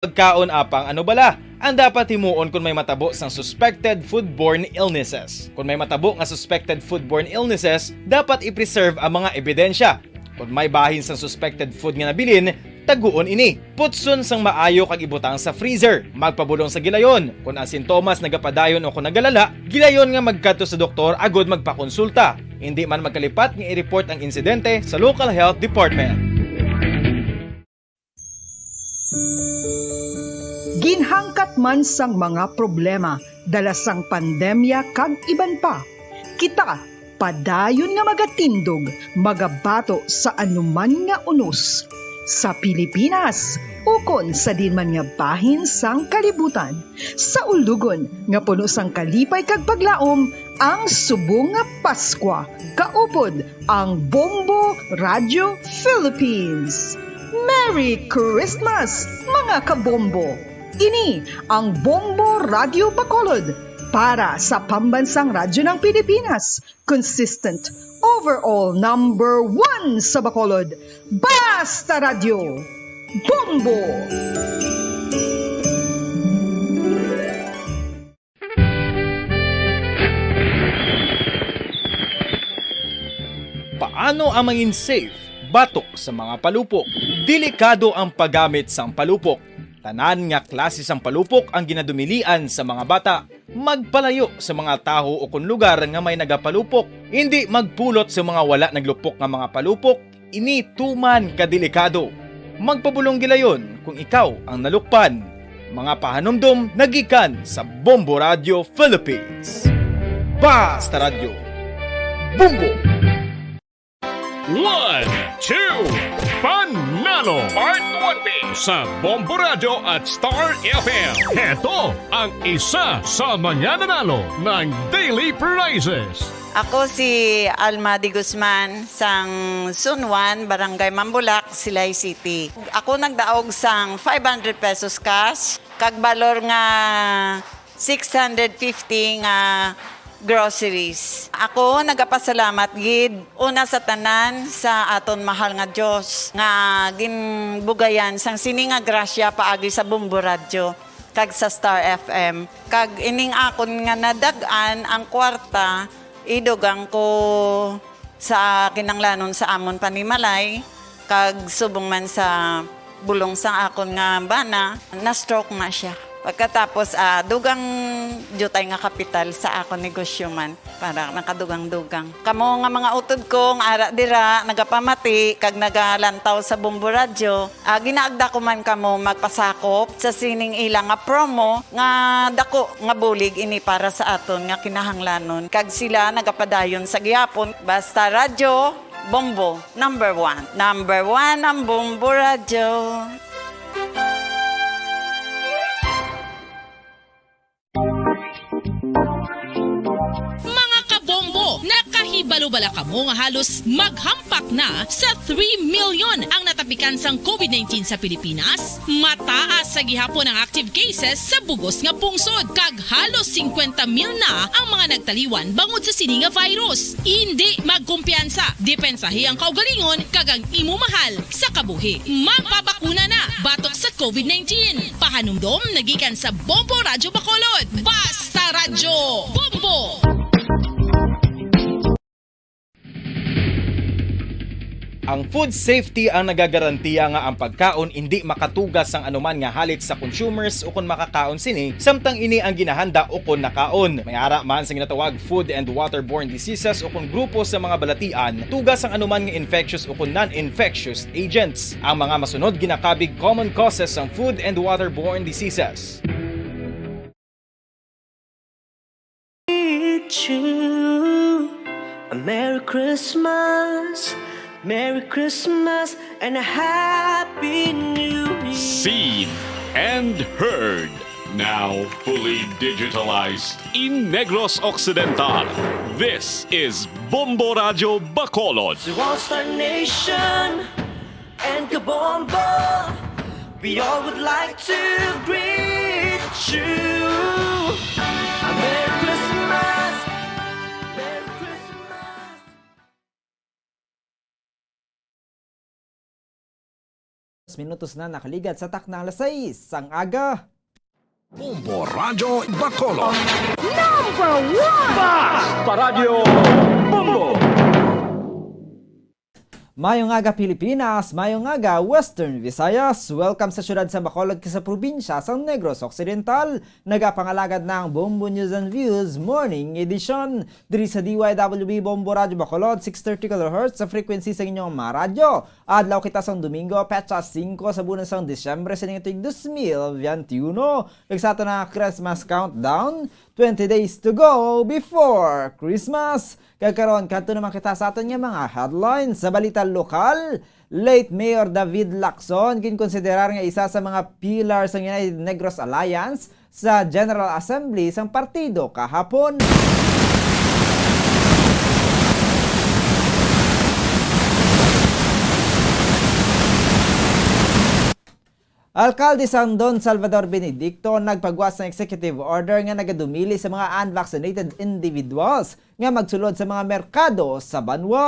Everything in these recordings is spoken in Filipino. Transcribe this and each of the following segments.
Pagkaon apang ano bala? Ang dapat himuon kung may matabo sang suspected foodborne illnesses. Kung may matabo nga suspected foodborne illnesses, dapat i-preserve ang mga ebidensya. Kung may bahin sang suspected food nga nabilin, taguon ini. Putson sang maayo kag ibutang sa freezer. Magpabulong sa gilayon. Kung ang sintomas nagapadayon o kung nagalala, gilayon nga magkadto sa doktor agud magpakonsulta. Hindi man magkalipat nga i-report ang insidente sa local health department. Ginhangkat man sang mga problema dala sang pandemya kag iban pa. Kita padayon nga magatindog, magabato sa anuman nga unos. Sa Pilipinas, ukon sa dinman nga bahin sang kalibutan. Sa ulugon nga puno sang kalipay kag paglaom, ang subong nga Paskwa, kaupod ang Bombo Radio Philippines. Merry Christmas, mga kabombo! Ini ang Bombo Radio Bacolod para sa pambansang radyo ng Pilipinas. Consistent, overall number 1 sa Bacolod. Basta Radio! Bombo! Paano ang mangin safe? Batok sa mga palupok. Delikado ang paggamit sang palupok. Tanan nga klase sang palupok ang ginadumilian sa mga bata. Magpalayo sa mga taho o kung lugar nga may nagapalupok. Hindi magpulot sa mga wala naglupok nga mga palupok. Ini tuman kadelikado. Magpabulong gilayon kung ikaw ang nalukpan. Mga pahanumdum nagikan sa Bombo Radio Philippines. Basta Radio. Bombo! 1, 2, Panalo! Part 1B sa Bombo Radio at Star FM. Heto ang isa sa manyananalo ng Daily Prizes. Ako si Alma de Guzman sang Sunwan, Barangay Mambulak, Silay City. Ako nagdaog sang 500 pesos cash, kag balor nga 650 nga groceries. Ako nagapasalamat gid una sa tanan sa aton mahal nga Dios nga ginbugayan sang sini nga grasya paagi sa Bombo Radio kag sa Star FM. Kag ining akon nga nadagan ang kwarta idugang ko sa kinanglanon sa amon panimalay kag subong man sa bulong sa akon nga bana na stroke na siya. Pagkatapos, dugang jutay nga kapital sa akong negosyo man para nakadugang-dugang. Kamo nga mga utod ko, ara dira, nagapamati, kag nagalantaw sa Bombo Radio, ginaagda ko man kamo magpasakop sa sining ilang nga promo nga dako nga bulig ini para sa aton nga kinahanglanon. Kag sila nagapadayon sa gihapon, basta radyo, Bombo, number 1. Number 1 ang Bombo Radio. Nakahibalo-bala ka mo nga halos maghampak na sa 3 million ang natapikan sang COVID-19 sa Pilipinas. Mataas sa gihapon ang active cases sa bugos nga pungsod. Kag halos 50 mil na ang mga nagtaliwan bangod sa sini nga virus. Hindi magkumpiyansa. Depensahi ang kaugalingon kag ang imo mahal sa kabuhi. Magpabakuna na batok sa COVID-19. Pahanumdom nagikan sa Bombo Radio Bacolod. Basta Radyo Bombo! Ang food safety ang nagagarantiya nga ang pagkaon hindi makatugas sang anuman nga halit sa consumers o kung makakaon sini, samtang ini ang ginahanda o kung nakaon. May ara man sa ginatawag food and waterborne diseases o kung grupo sa mga balatian, tugas ang anuman nga infectious o kung non-infectious agents. Ang mga masunod ginakabig common causes ng food and waterborne diseases. A Merry Christmas, Merry Christmas, and a Happy New Year. Seen and heard. Now fully digitalized in Negros Occidental. This is Bombo Radio Bacolod. To All-Star Nation and Kabombo, we all would like to greet you. A Merry Christmas, Merry Christmas. Minutos na nakaligat sa taknang alas 6 ang aga. Bombo Radyo Bacolod. Mayong aga Pilipinas, mayong aga Western Visayas. Welcome sa syudad sa Bacolod sa probinsya sa Negros Occidental. Nagapangalagad ng Bombo News and Views Morning Edition. Diri sa DYWB Bombo Radyo Bacolod, 630 kHz sa frequency sa inyong mga radyo. Adlaw kita sa Domingo, petsa 5 sa buwan sa Disyembre sa ning 2021. Nagsato na Christmas countdown. 20 days to go before Christmas. Kagkaroon kanto naman kita sa aton nga mga headlines sa balita lokal. Late Mayor David Lacson kinkonsiderar nga isa sa mga pillars ng United Negros Alliance sa General Assembly sang partido kahapon. Alkalde sang Don Salvador Benedicto nagpagwas ng executive order nga nagadumili sa mga unvaccinated individuals nga magsulod sa mga merkado sa banwa.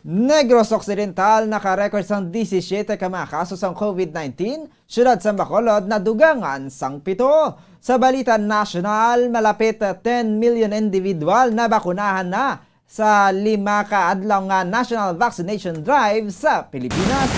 Negros Occidental naka-record sang 17 ka mga kaso sang COVID-19, syudad sa Bacolod na dugangan sang 7. Sa balita national, malapit 10 million individual na bakunahan na sa 5 ka adlaw nga national vaccination drive sa Pilipinas.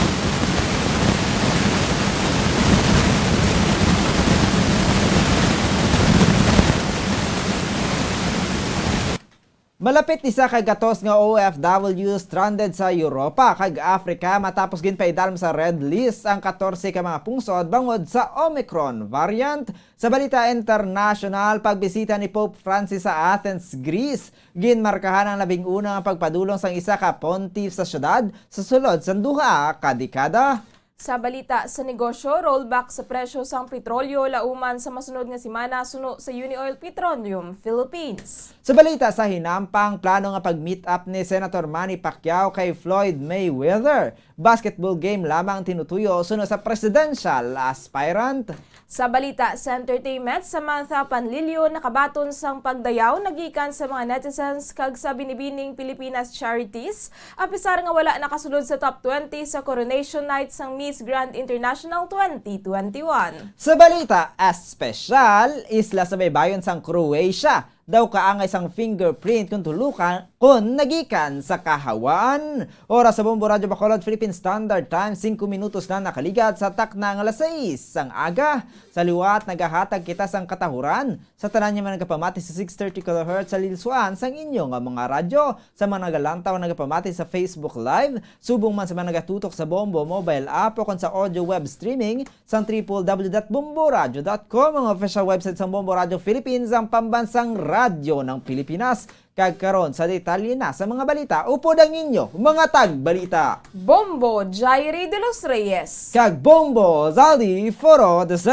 Malapit isa kay gatos nga OFW stranded sa Europa kag Africa matapos ginpaidalom sa red list ang 14 ka mga pungsod bangod sa Omicron variant. Sa balita international, pagbisita ni Pope Francis sa Athens, Greece, ginmarkahan ang 11 nga pagpadulong sang isa ka pontiff sa syudad sa sulod sa 2 ka dekada. Sa balita sa negosyo, rollback sa presyo sang petrolyo lauman sa masunod nga semana suno sa Unioil Petroleum Philippines. Sa balita sa hinampang, plano nga pag-meet up ni Senator Manny Pacquiao kay Floyd Mayweather. Basketball game lamang tinutuyo suno sa presidential aspirant. Sa balita sa entertainment, Samantha Panlilio nakabaton sang pagdayaw nagikan sa mga netizens kag sa binibining Pilipinas charities apisar nga wala nakasulod sa top 20 sa coronation night sang Miss Grand International 2021. Sa balita espesyal, isla sa baybayon sang Croatia daw kaangay sang fingerprint kung tulukan kung nagikan sa kahawaan. Oras sa Bombo Radyo Bacolod, Philippine Standard Time, 5 minutos na nakaligat sa taknang alas 6 sang aga. Sa liwat, nagahatag kita sang katahuran. Sa tanan niya man nagapamati sa 630 kHz sa Lilsuan sang inyong mga radyo. Sa mga nagalantaw nagapamati sa Facebook Live. Subong man sa mga nagatutok sa Bombo mobile app o kung sa audio web streaming sang www.bomboradio.com, ang official website sang Bombo Radio Philippines, ang pambansang radyo ng Pilipinas. Kagkaroon sa detalye na sa mga balita, upod ang inyo, mga tagbalita. Bombo Jairi de los Reyes. Kag Bombo Zaldi Foro II.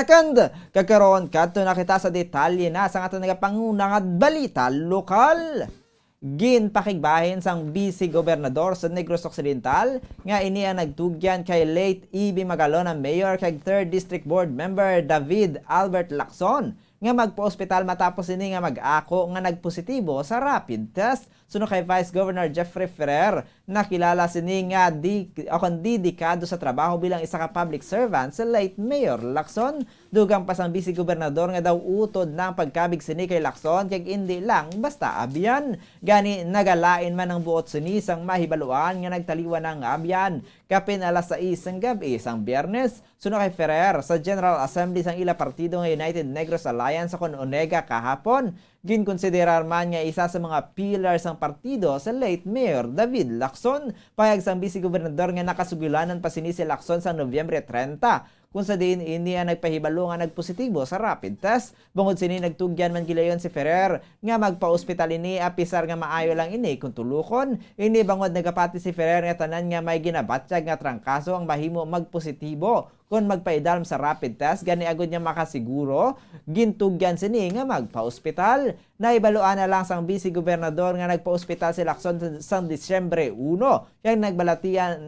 Kagkaroon kadto na kita sa detalye na sa aton nagapangunang at balita lokal. Ginpakigbahin sang Vice Gobernador sa Negros Occidental nga ini ang nagtugyan kay late E.B. Magalona Mayor kag 3rd District Board Member David Albert Lacson nga magpa-ospital matapos ini nga mag-ako nga nagpositibo sa rapid test. Suno kay Vice Governor Jeffrey Ferrer, nakilala sini nga dedikado sa trabaho bilang isa ka public servant sa late Mayor Lacson. Dugang pa sang Vice Gobernador nga daw utod ng pagkabig sini kay Lacson kag hindi lang basta abyan. Gani nagalain man ang buot sini sang mahibaluan nga nagtaliwan ng abyan. Kapin alas 6 ng gabi sang Biyernes. Suno kay Ferrer, sa General Assembly sang ila partido nga United Negros Alliance sa Onega kahapon, ginkonsiderar man nga isa sa mga pillars ng partido sa late Mayor David Lacson. Payag sang Vice Gobernador nga nakasugulanan pa sini si Lacson sa Nobyembre 30. Kung sa diin ini ang nagpahibalo nga nagpositibo sa rapid test. Bungod sini nagtugyan man gilayon si Ferrer nga magpa-ospital ini apisar nga maayo lang ini kung tulukon. Ini bangod nagapati si Ferrer nga tanan nga may ginabatsyag nga trangkaso ang mahimo magpositibo kung magpaidalom sa rapid test. Gani agud niya makasiguro gintugyan sini nga magpa-ospital. Naibaluan na lang sang Vice Gobernador nga nagpa-ospital si Lacson sa Disyembre 1. Yang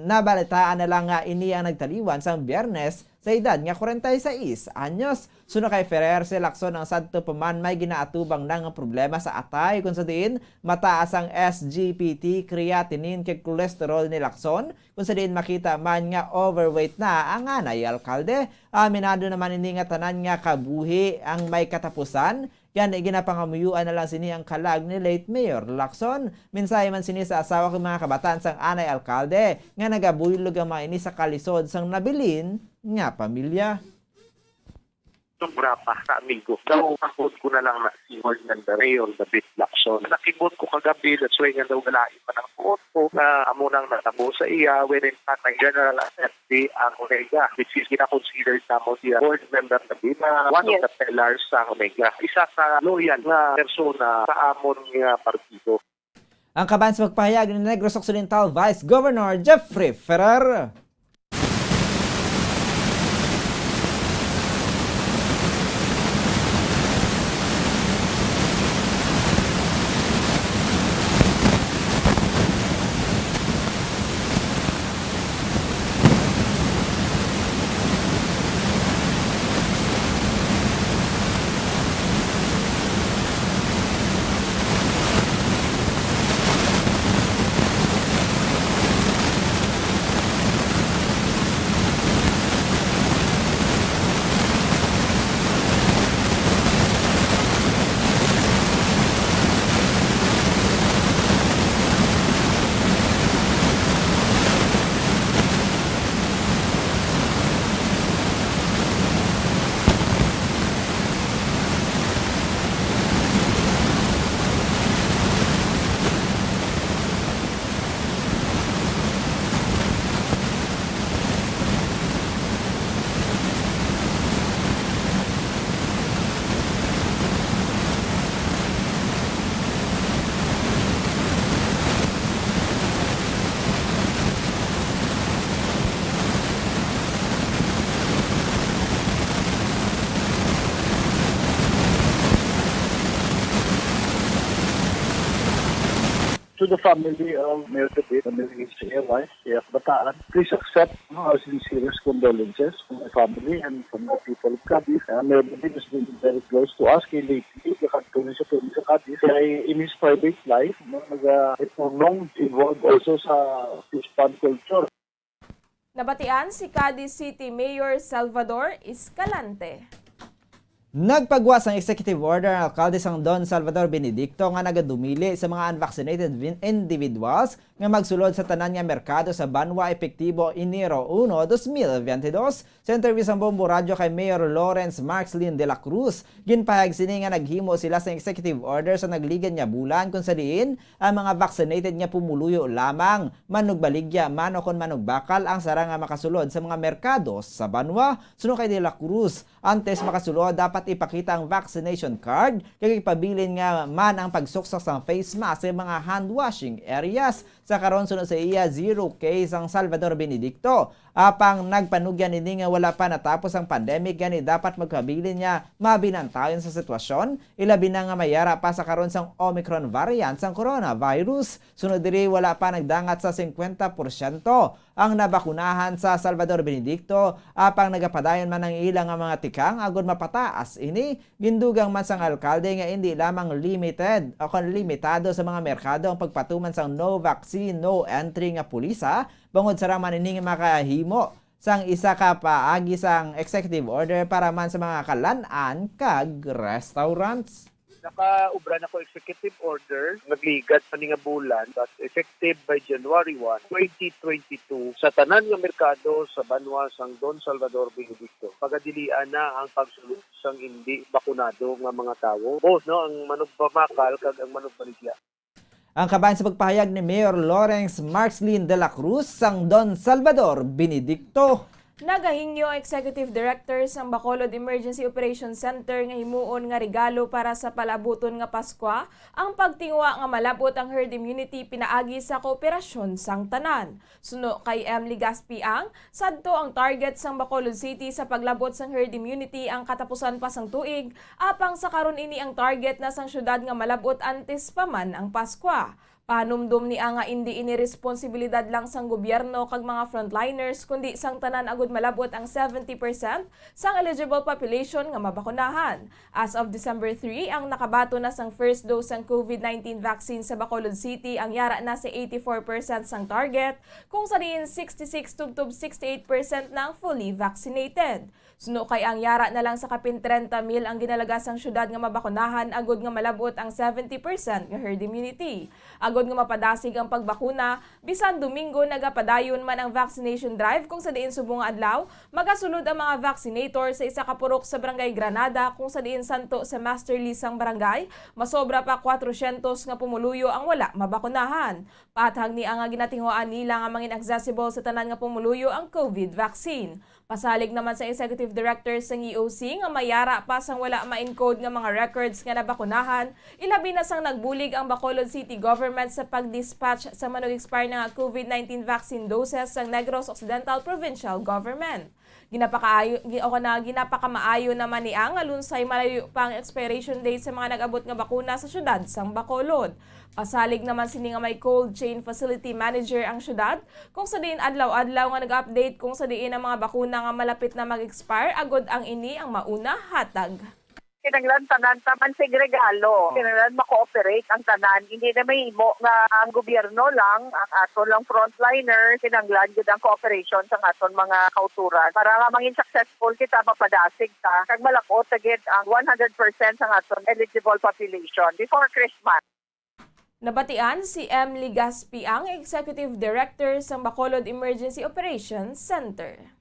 nabalitaan na lang nga ini ang nagtaliwan sang Biyernes sa edad nga 46 anyos. Suno kay Ferrer si Lacson ang sadto paman may ginaatubang nang problema sa atay kung sa diin mataas ang SGPT, creatinine kay cholesterol ni Lacson. Kung sa diin makita man nga overweight na ang anay alkalde. Aminado naman ini nga tanan nga kabuhi ang may katapusan. Yan, ginapangamuyuan na lang sini ang kalag ni late Mayor Lacson. Minsay man sini sa asawa ng mga kabataan sang anay alkalde nga nagabulog ang mga ini sa kalisod sang nabilin nga pamilya. Sobra pa sa amigo. Daw, pakot ko na lang na si Ferdinand Mayor David Lacson. Nakibot ko kagabi, that's why nga daw galain pa ng buot ko na amo nang natabo sa iya when in fact ang General Assembly ang Omega, which is kina-consider sa mo siya board member David na one of the pillars sa Omega. Isa sa loyal na persona sa amon nga partido. Ang kaban sa pagpahayag ni Negros Occidental Vice Governor Jeffrey Ferrer. To the family of Mayor David, family is wife, kaya kabataan, please accept our sincerest condolences from the family and from the people of Cadiz. Mayor David has been very close to us kay lately, nakatulong sa province sa Cadiz. Kaya in his private life, nag-long involved also sa fish pond culture. Nabatian si Cadiz City Mayor Salvador Escalante. Nagpagwas ang executive order ng alkalde sang Don Salvador Benedicto nga nagadumili sa mga unvaccinated individuals nga magsulod sa tanan nga merkado sa Banwa epektibo Enero 1, 2022. Sa interview sa Bombo Radio kay Mayor Lawrence Marxlin de la Cruz, ginpahayag sini nga naghimo sila sa executive order sa nagligan nga bulan kung sa diin ang mga vaccinated nga pumuluyo lamang manugbaligya mano kon manugbakal ang sara nga makasulod sa mga merkado sa Banwa. Suno kay de la Cruz, antes makasulod dapat ipakita ang vaccination card kay ipabilin nga man ang pagsuksak sa face mask sa mga hand washing areas. Sa karon sunod sa iya 0 case ang Salvador Benedicto. Apang nagpanugyan ini nga wala pa natapos ang pandemic gani dapat magpabilin niya mabinantayon sa sitwasyon. Ilabi na nga mayara pa sa karon sang Omicron variant sang coronavirus. Sunod diri wala pa nagdangat sa 50% ang nabakunahan sa Salvador Benedicto. Apang nagapadayon man ang ilang nga mga tikang agud mapataas ini. Gindugang man sang alkalde nga hindi lamang limited o limitado sa mga merkado ang pagpatuman sang no vaccine, no entry nga pulisa. Bangod sa raman ini nga makahimo sang isa ka paagi sang executive order para man sa mga kalan-an kag restaurants. Naka-ubra na ko executive order, nagligat pa ni nga bulan, but effective by January 1, 2022 sa tanan nga merkado sa Banwa sang Don Salvador Benedicto. Pagadilian na ang pagsulod sang hindi bakunado nga mga tawo, both no ang manugpamakal kag ang manugbaligya. Ang kaban sa pagpahayag ni Mayor Lawrence Marxlin de la Cruz sang Don Salvador Benedicto. Nagahingyo ang Executive Director sang Bacolod Emergency Operations Center nga himuon nga regalo para sa palabuton nga Pasko ang pagtingwa nga malabot ang herd immunity pinaagi sa kooperasyon sang tanan. Suno kay Emily Gaspiang, sadto ang target sang Bacolod City sa paglabot sang herd immunity ang katapusan pa sang tuig, apang sa karon ini ang target na sang syudad nga malabot antes pa man ang Pasko. Panumdum ni nga hindi ini responsibilidad lang sang gobyerno kag mga frontliners kundi sang tanan agud malabot ang 70% sang eligible population nga mabakunahan. As of December 3, ang nakabato na sang first dose sang COVID-19 vaccine sa Bacolod City ang yara na sa 84% sang target, kung sa diin 66 tubtob 68% na ang fully vaccinated. Suno kay ang yara na lang sa kapin 30,000 ang ginalagasang syudad nga mabakunahan agud nga malabot ang 70% nga herd immunity. Agod nga mapadasig ang pagbakuna, bisan Domingo nagapadayon man ang vaccination drive kung sa diin subong nga adlaw, magasulod ang mga vaccinator sa isa ka purok sa Barangay Granada kung sa diin santo sa master list sang barangay, masobra pa 400 nga pumuluyo ang wala mabakunahan. Patag ni ang ginatinguan nila nga mangin accessible sa tanan nga pumuluyo ang COVID vaccine. Pasalig naman sa Executive Director sa EOC nga mayara pa sang wala ma-encode nga mga records nga nabakunahan, ilabi na sang nagbulig ang Bacolod City Government sa pag-dispatch sa manug-expire nga COVID-19 vaccine doses sang Negros Occidental Provincial Government. Ginapakamaayo naman ni ang alunsay malayo pang expiration date sa mga nag-abot nga bakuna sa syudad sang Bacolod. Pasalig naman sini nga may cold chain facility manager ang syudad kung sa diin adlaw-adlaw nga nag-update kung sa diin ang mga bakuna nga malapit na mag-expire agod ang ini ang mauna hatag. Kinanglan tanan taman sig regalo. Kinanglan ma-cooperate ang tanan. Hindi na mahimo nga ang gobyerno lang, ang aton lang frontliner, kinanglan gid ang cooperation sa aton mga kauturan. Para nga mangin successful kita mapadasig ta, kag malakot agad ang 100% sa aton eligible population before Christmas. Nabatian si M. Ligaspi ang Executive Director sa Bacolod Emergency Operations Center.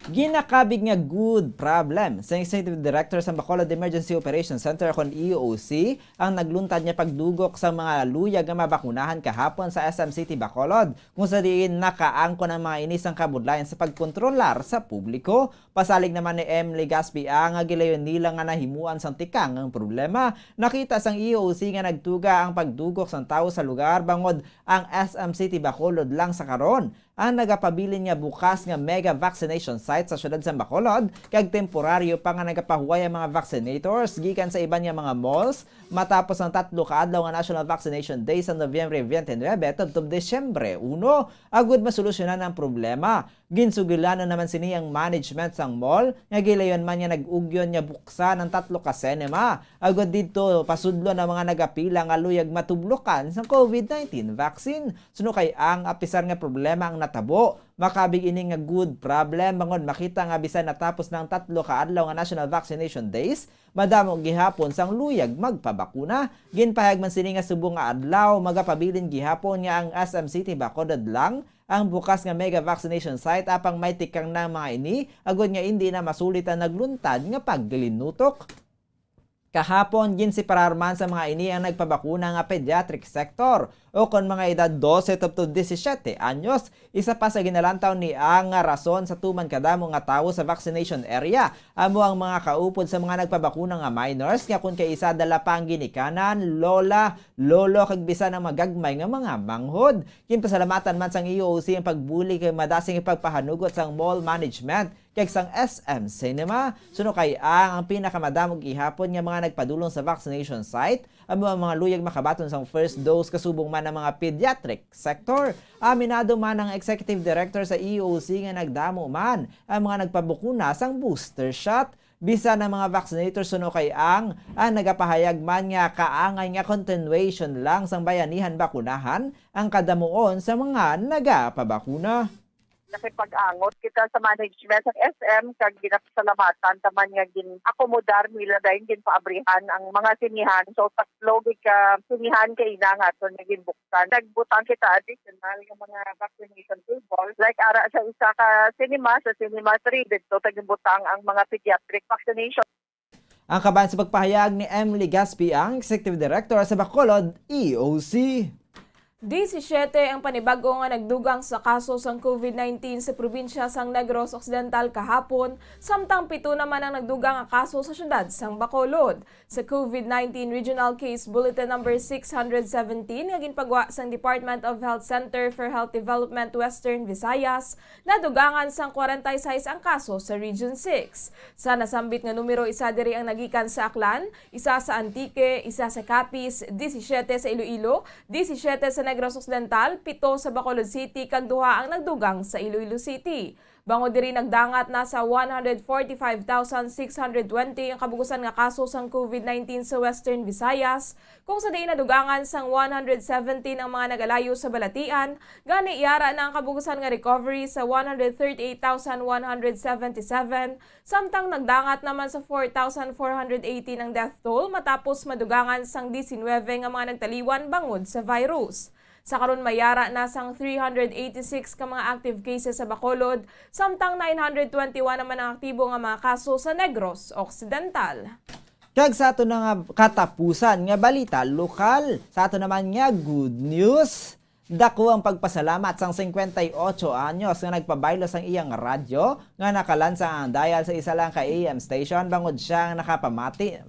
Ginakabig nga good problem sa Executive Director sa Bacolod Emergency Operations Center kon EOC ang nagluntad niya pagdugok sa mga luyag nga mabakunahan kahapon sa SM City Bacolod kung sa diin nakaangko ng mga inisang kabudlayan sa pagkontrolar sa publiko. Pasalig naman ni M. Ligaspi ang gilayon nila nga nahimuan sang tikang ang problema. Nakita sang EOC nga nagtuga ang pagdugok sang tao sa lugar bangod ang SM City Bacolod lang sa karon. Ang nagapabilin nga bukas nga mega vaccination site sa syudad sa Bacolod kag temporaryo pa nga nagapahuway ang mga vaccinators gikan sa iban nga mga malls matapos ang 3 ka adlaw nga National Vaccination Day sa Nobyembre 29 tubtob Desyembre 1 agud masolusyonan ang problema. Ginsugilanan naman sini ang management sang mall nga gilayon man nga nag-ugyon nga buksan ang 3 ka cinema agud didto pasudlo na mga nagapila nga luyag matublokan sa COVID-19 vaccine. Suno kay ang apisar nga problema ang natabo. Makabig ini nga good problem bangod makita nga bisan natapos ng 3 ka adlaw nga National Vaccination Days, madamo gihapon sang luyag magpabakuna. Ginpahayag man sini nga subong nga adlaw magapabilin gihapon nga ang SM City Bacolod lang ang bukas nga mega vaccination site apang may tikang ng mga ini agud nga hindi na masulit ang nagluntad nga paglinutok. Kahapon ginsepararman sa mga ini ang nagpabakuna nga pediatric sector o kon mga edad 12 to 17 anyos. Isa pa sa ginalantaw ni ang rason sa tuman kadamo nga tawo sa vaccination area amo ang mga kaupod sa mga nagpabakuna nga minors nga kun kay isa dala pang ginikanan, lola, lolo kag bisan ang magagmay nga mga manghod. Kinpasalamatan man sang EOC ang pagbuli kay madasing ipagpahanugot sang mall management kag sang SM Cinema. Suno kay ang pinakamadamog gihapon nga mga nagpadulong sa vaccination site amo ang mga luyag makabaton sang first dose kasubong man ang mga pediatric sector. Aminado man ang Executive Director sa EOC nga nagdamo man ang mga nagpabukuna sang booster shot. Bisa ng mga vaccinators suno kay ang nagapahayag man nga kaangay nga continuation lang sang bayanihan bakunahan ang kadamuon sa mga nagapabakuna. Nakipag-angot kita sa management ng SM kag ginapasalamatan taman nga gin-akomodar nila dahil gin-paabrihan ang mga sinihan. So tatlo ka sinihan kay ina nga aton nga ginbuksan. Nagbutang kita additional nga mga vaccination tables like ara sa isa ka cinema sa Cinema 3 dito tagimbutang ang mga pediatric vaccination. Ang kaban sa pagpahayag ni M. Ligaspi ang Executive Director sa Bacolod EOC. 17 ang panibago nga nagdugang sa kaso sang COVID-19 sa probinsya sang Negros Occidental kahapon, samtang 7 naman ang nagdugang nga kaso sa syudad sang Bacolod. Sa COVID-19 Regional Case Bulletin number 617 nga ginpagwa sang Department of Health Center for Health Development Western Visayas, nadugangan sang 46 ang kaso sa Region 6. Sa nasambit nga numero, isa diri ang nagikan sa Aklan, isa sa Antique, isa sa Capiz, 17 sa Iloilo, 17 sa Negros Occidental, 7 sa Bacolod City, kag 2 ang nagdugang sa Iloilo City. Bangod diri nagdangat na sa 145,620 ang kabugusan nga kaso sang COVID-19 sa Western Visayas, kung sa diin nadugangan sang 117 ang mga nagalayo sa balatian, gani iyara na ang kabugusan nga recovery sa 138,177, samtang nagdangat naman sa 4,418 ang death toll matapos madugangan sang 19 nga mga nagtaliwan bangod sa virus. Sa karon mayara na sang 386 ka mga active cases sa Bacolod, samtang 921 naman ang aktibo nga mga kaso sa Negros Occidental. Kag sa ato na nga katapusan nga balita lokal, sa ato naman nga good news. Dako ang pagpasalamat sang 58 anyos nga nagpabaylo sang iyang radyo nga nakalansang ang dial sa isa lang ka AM station bangod siya makapamati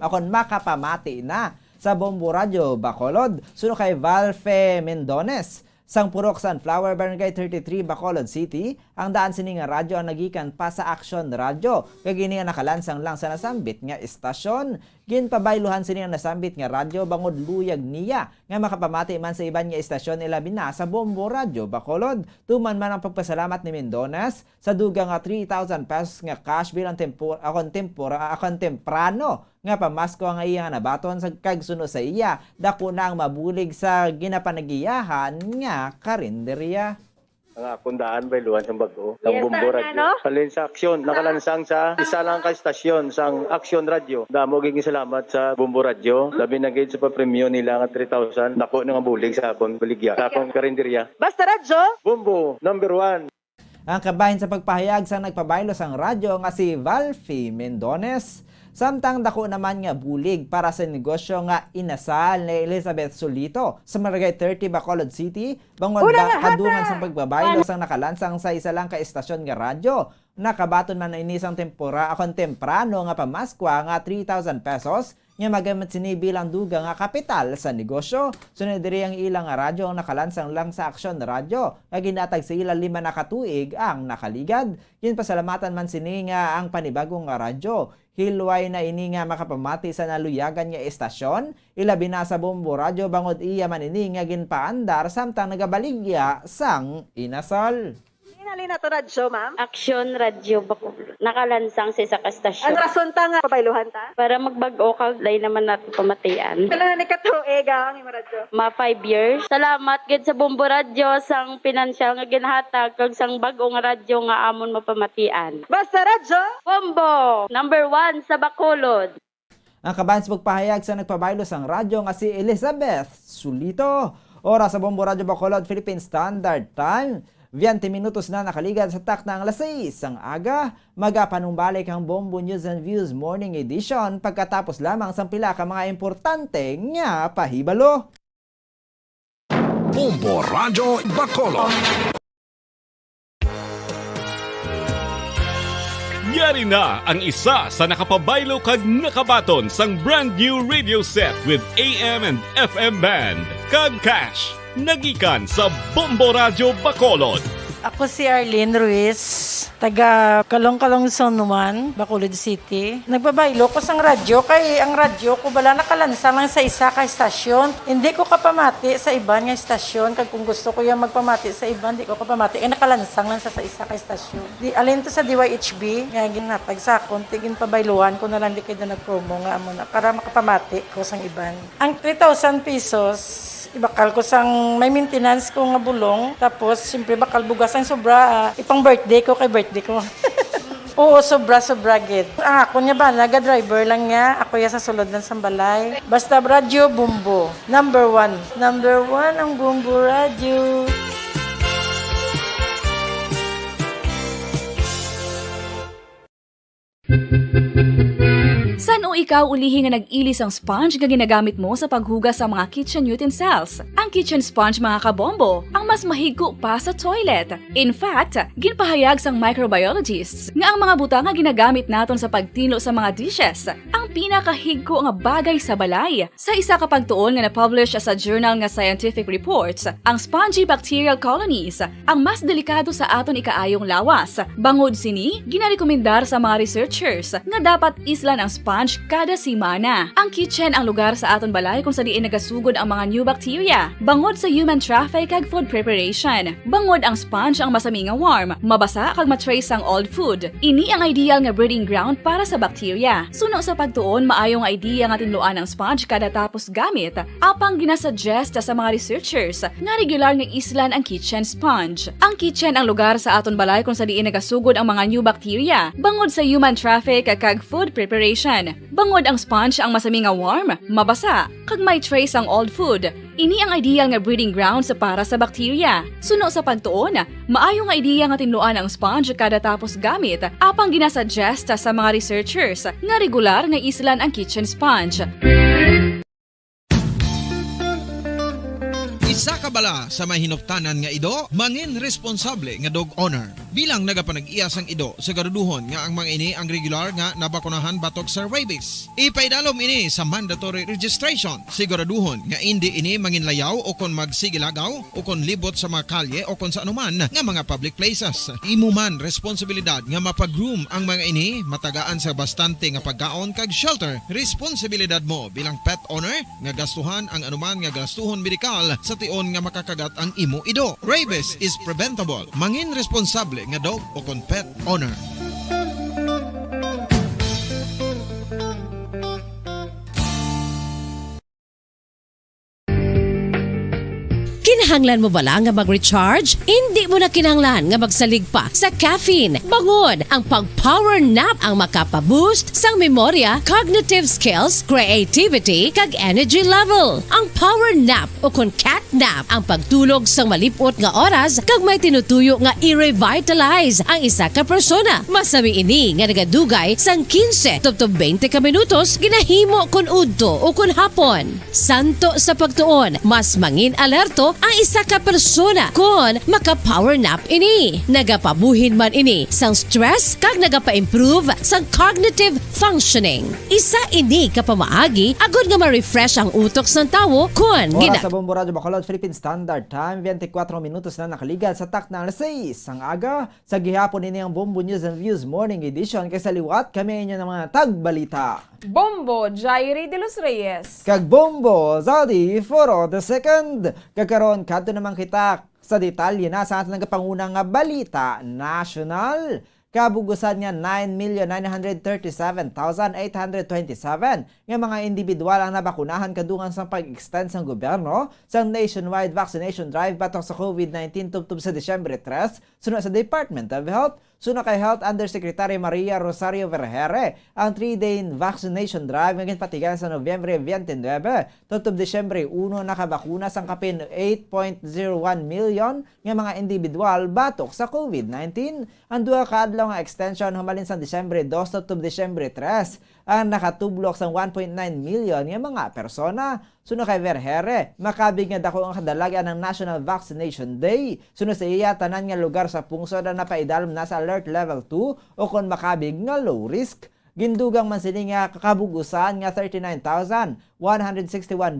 na sa Bombo Radio Bacolod, suno kay Valfe Mendones. Sang Purok Sunflower Barangay 33 Bacolod City, ang daan sini nga radyo ang nagikan pa sa Action Radio. Kag ini nga nakalansang lang sa nasambit nga istasyon. Ginpabayluhan sini nga nasambit nga radyo bangod luyag niya nga makapamati man sa iban nga istasyon ilabi na sa Bombo Radio Bacolod. Tuman man ang pagpasalamat ni Mendones sa dugang nga 3,000 pesos nga cash bilang temprano nga pamasko ang iya nga nabaton sa kagsuno sa iya, dako na ang mabulig sa ginapanagiyahan nga karinderya. Ang akong daan bayluhan sa bago ng Bombo Radio. Salin sa aksyon, nakalansang sa isa lang ka istasyon sang Action Radio. Damo giging salamat sa Bombo Radio. Labi na gid sa pa-premium nila nga 3,000. Nako nga bulig sa akong baligya, sa akong karinderya. Basta radyo! Bombo, number 1. Ang kabahin sa pagpahayag sa nagpabaylo sang radyo nga si Valfe Mendones. Samtang dako naman nga bulig para sa negosyo nga inasal ni Elizabeth Solito sa Barangay 30 Bacolod City, bangod kadungan sa pagbabaylo sang nakalansang sa isa lang ka istasyon nga radyo. Nakabaton man na inisang temprano nga pamaskwa nga 3,000 pesos nga magamit sini bilang dugang nga kapital sa negosyo. Sunod diri ang ilang nga radyo ang nakalansang lang sa Action Radio. Nga ginatag sa ila 5 na katuig ang nakaligad. Ginpasalamatan man sini nga ang panibagong nga radyo. Hilway na ini nga makapamati sa naluyagan nga istasyon. Ilabi na sa Bombo Radio bangod iya man ini nga ginpaandar samtang nagabaligya sang inasal. Halina to radyo, ma'am. Action Radio Bacolod. Nakalansang sa isa ka stasyon. Ang rason ta nga pabayluhan ta? Para magbag-o kag lay naman natin pamatian. Kailan ni katuig ang imo radyo? Ma 5 years. Salamat gid sa Bombo Radio sang pinansyal nga ginhatag kag sang bag-o nga radyo nga amon mapamatian. Basta radyo! Bombo, number 1 sa Bacolod. Ang kabahin sa pagpahayag sa nagpabaylo sang radyo nga si Elizabeth Solito. Oras sa Bombo Radio Bacolod, Philippine Standard Time. 20 minutos na nakaligad sa tak ng 6 ang aga. Magapanumbalik ang Bombo News and Views Morning Edition pagkatapos lamang sa pila ka mga importante nga pahibalo. Bombo Radio Bacolod. Yari na ang isa sa nakapabaylo kag nakabaton sang brand new radio set with AM and FM band. Kag cash, nagikan sa Bombo Radio Bacolod. Ako si Arlene Ruiz, taga Kalong-Kalong Sonuman, Bacolod City. Nagbabaylo ko sang radyo, kay ang radyo ko bala nakalansang lang sa isa ka estasyon. Hindi ko kapamati sa iban nga estasyon, kag kung gusto ko yung magpamati sa iban, hindi ko kapamati. Nakalansang lang sa isa ka estasyon. Alin to sa DYHB, nga ginatag sa akon, tigin pabayluhan ko na lang di kayo na nag-promo nga amo na, para makapamati ko sang iban. Ang 3,000 pesos, ibakal ko sang may maintenance ko nga bulong, tapos siyempre bakal bugas ang sobra, ipang birthday ko kay birthday ko. Oo, sobra gid. Ako niya ba, naga-driver lang niya, ako ya sa sulod ng sambalay. Basta radyo, Bombo. Number 1. Number 1 ang Bombo Radio. San o ikaw ulihi nga nag-ilis ang sponge nga ginagamit mo sa paghugas sa mga kitchen utensils. Ang kitchen sponge mga kabombo, ang mas mahigko pa sa toilet. In fact, ginpahayag sang microbiologists nga ang mga butang nga ginagamit naton sa pagtino sa mga dishes ang pinakahigko nga bagay sa balay. Sa isa ka pagtuon nga na-publish sa journal nga Scientific Reports, ang spongy bacterial colonies ang mas delikado sa aton ikaayong lawas. Bangod sini, ginarekomendar sa mga researchers nga dapat islan ang sponge kada simana. Ang kitchen ang lugar sa aton balay kung sa diin nagasugod ang mga new bacteria. Bangod sa human traffic kag food preparation. Bangod ang sponge ang masami nga warm, mabasa kag matrace ang old food. Ini ang ideal nga breeding ground para sa bacteria. Suno sa pagtuon, maayong idea nga tinluan ang sponge kada tapos gamit. Apang ginasuggest sa mga researchers nga regular nga islan ang kitchen sponge. Ang kitchen ang lugar sa aton balay kung sa diin nagasugod ang mga new bacteria. Bangod sa human traffic kag food preparation. Bangod ang sponge ang masami nga warm, mabasa, kag may trace ang old food. Ini ang ideal nga breeding ground sa para sa bacteria. Suno sa pagtuon, maayo nga idea nga tinluan ang sponge kada tapos gamit. Apang ginasuggest sa mga researchers nga regular nga islan ang kitchen sponge. Isa ka bala sa may hinuptanan nga ido, mangin responsable nga dog owner. Bilang nagapanag-iyas ang ido, siguraduhon nga ang mga ini ang regular nga nabakunahan batok sa rabies. Ipaidalom ini sa mandatory registration. Siguraduhon nga hindi ini manginlayaw o kon magsigilagaw o kon libot sa mga kalye o kon sa anuman nga mga public places. Imo man responsibilidad nga mapag-groom ang mga ini, matagaan sa bastante nga pagkaon kag shelter. Responsibilidad mo bilang pet owner nga gastuhan ang anuman nga gastuhon medikal sa tion nga makakagat ang imo ido. Rabies is preventable. Mangin responsable nga dog o kon pet owner. Kinahanglan mo bala nga mag-recharge? Hindi mo na kinahanglan nga magsalig pa sa caffeine. Bangod ang pag-power nap ang makapaboost sang memorya, cognitive skills, creativity, kag energy level. Ang power nap o kon cat nap ang pagtulog sang malipot nga oras kag may tinutuyo nga i-revitalize ang isa ka persona. Masami ini nga nagadugay sang 15 to 20 ka minutos ginahimo kun udto o kun hapon. Santo sa pagtuon, mas mangin alerto ang isa ka persona kung maka-power nap ini. Nagapabuhin man ini sang stress kag nagapa-improve sang cognitive functioning. Isa ini kapamaagi agud nga ma-refresh ang utok sang tawo kung Oras sa Bombo Radio Bacolod, Philippine Standard Time, 24 minutos na nakaligal sa tak ng 6 ang aga. Sa gihapon ini ang Bombo News and Views Morning Edition. Kaysa liwat kami inyo ng mga tagbalita. Bombo Jairi de los Reyes. Kag Bombo Zodi Foro the Second. Kagkaroon kadto naman kita sa detalye na sa ating nagapangunang nga balita national. Kabugusan nga 9,937,827 nga mga individual ang nabakunahan kadungan sa pag-extend sa gobyerno sa nationwide vaccination drive batok sa COVID-19 tubtub sa Disyembre 3 sunod sa Department of Health. Sunod kay Health Undersecretary Maria Rosario Vergere ang 3-day vaccination drive nga ginpatigan sa Nobyembre 29 tubtub Disyembre 1 nakabakuna sang kapin 8.01 million nga mga individual batok sa COVID-19. Ang duha ka adlaw nga extension humalin sa Disyembre 2 tubtub Disyembre 3 ang nakatublok sang 1.9 million nga mga persona. Sunod kay Vergere, makabig nga dako ang kadalagan ng National Vaccination Day. Sunod sa iya, tanan nga lugar sa pungsod na napaidalom na sa Alert Level 2 o kon makabig nga low risk. Gindugang man sini nga kakabugusan nga 39,161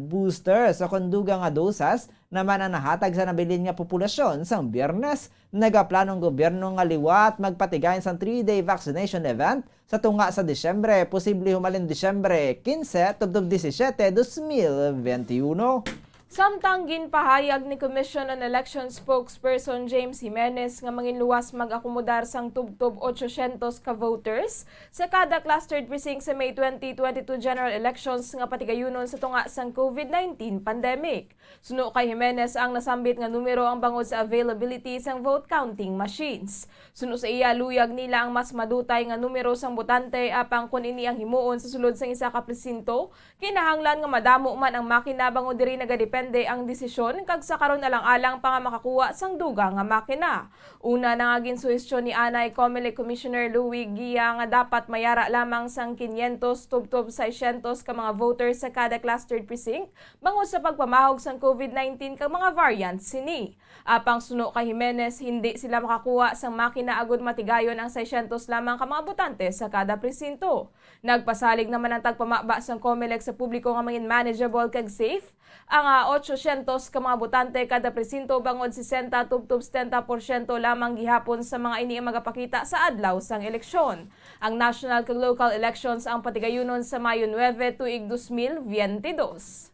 boosters o kondugang nga dosas naman ang nahatag sa nabilin nga populasyon sang Biyernes. Nagaplanong gobyerno nga liwat magpatigayon sang 3-day vaccination event sa tunga sa Disyembre, posible humalin Disyembre 15 tubtub 17, 2021. Samtang ginpahayag ni Commission on Election spokesperson James Jimenez nga manginluwas mag-akomodar sang tubtob 800 ka voters sa kada clustered precinct sa May 2022 general elections nga patigayunon sa tunga sang COVID-19 pandemic. Suno kay Jimenez ang nasambit nga numero ang bangod sa availability sang vote counting machines. Suno sa iya luyag nila ang mas madutay nga numero sang botante apang kun ini ang himuon sa sulod sang isa ka presinto, kinahanglan nga madamo man ang makina bangod diri nagadepende depende ang desisyon kag sa karon alang-alang pa nga makakuha sang duga nga makina. Una na nga ginsuhestyon ni Anay Comelec Commissioner Louie Gia nga dapat mayara lamang sang 500 tubtob 600 ka mga voters sa kada clustered precinct bangod sa pagpamahog sang COVID-19 kag mga variants sini. Apang suno kay Jimenez, hindi sila makakuha sang makina agud matigayon ang 600 lamang ka mga botante sa kada presinto. Nagpasalig naman ang tagpamaba sang COMELEC sa publiko nga mangin manageable kag safe. Ang 800 ka mga botante kada presinto bangod 60 tubtob 70% lamang gihapon sa mga ini magapakita sa adlaw sang eleksyon. Ang national kag local elections ang patigayunon sa Mayo 9 tuig 2022.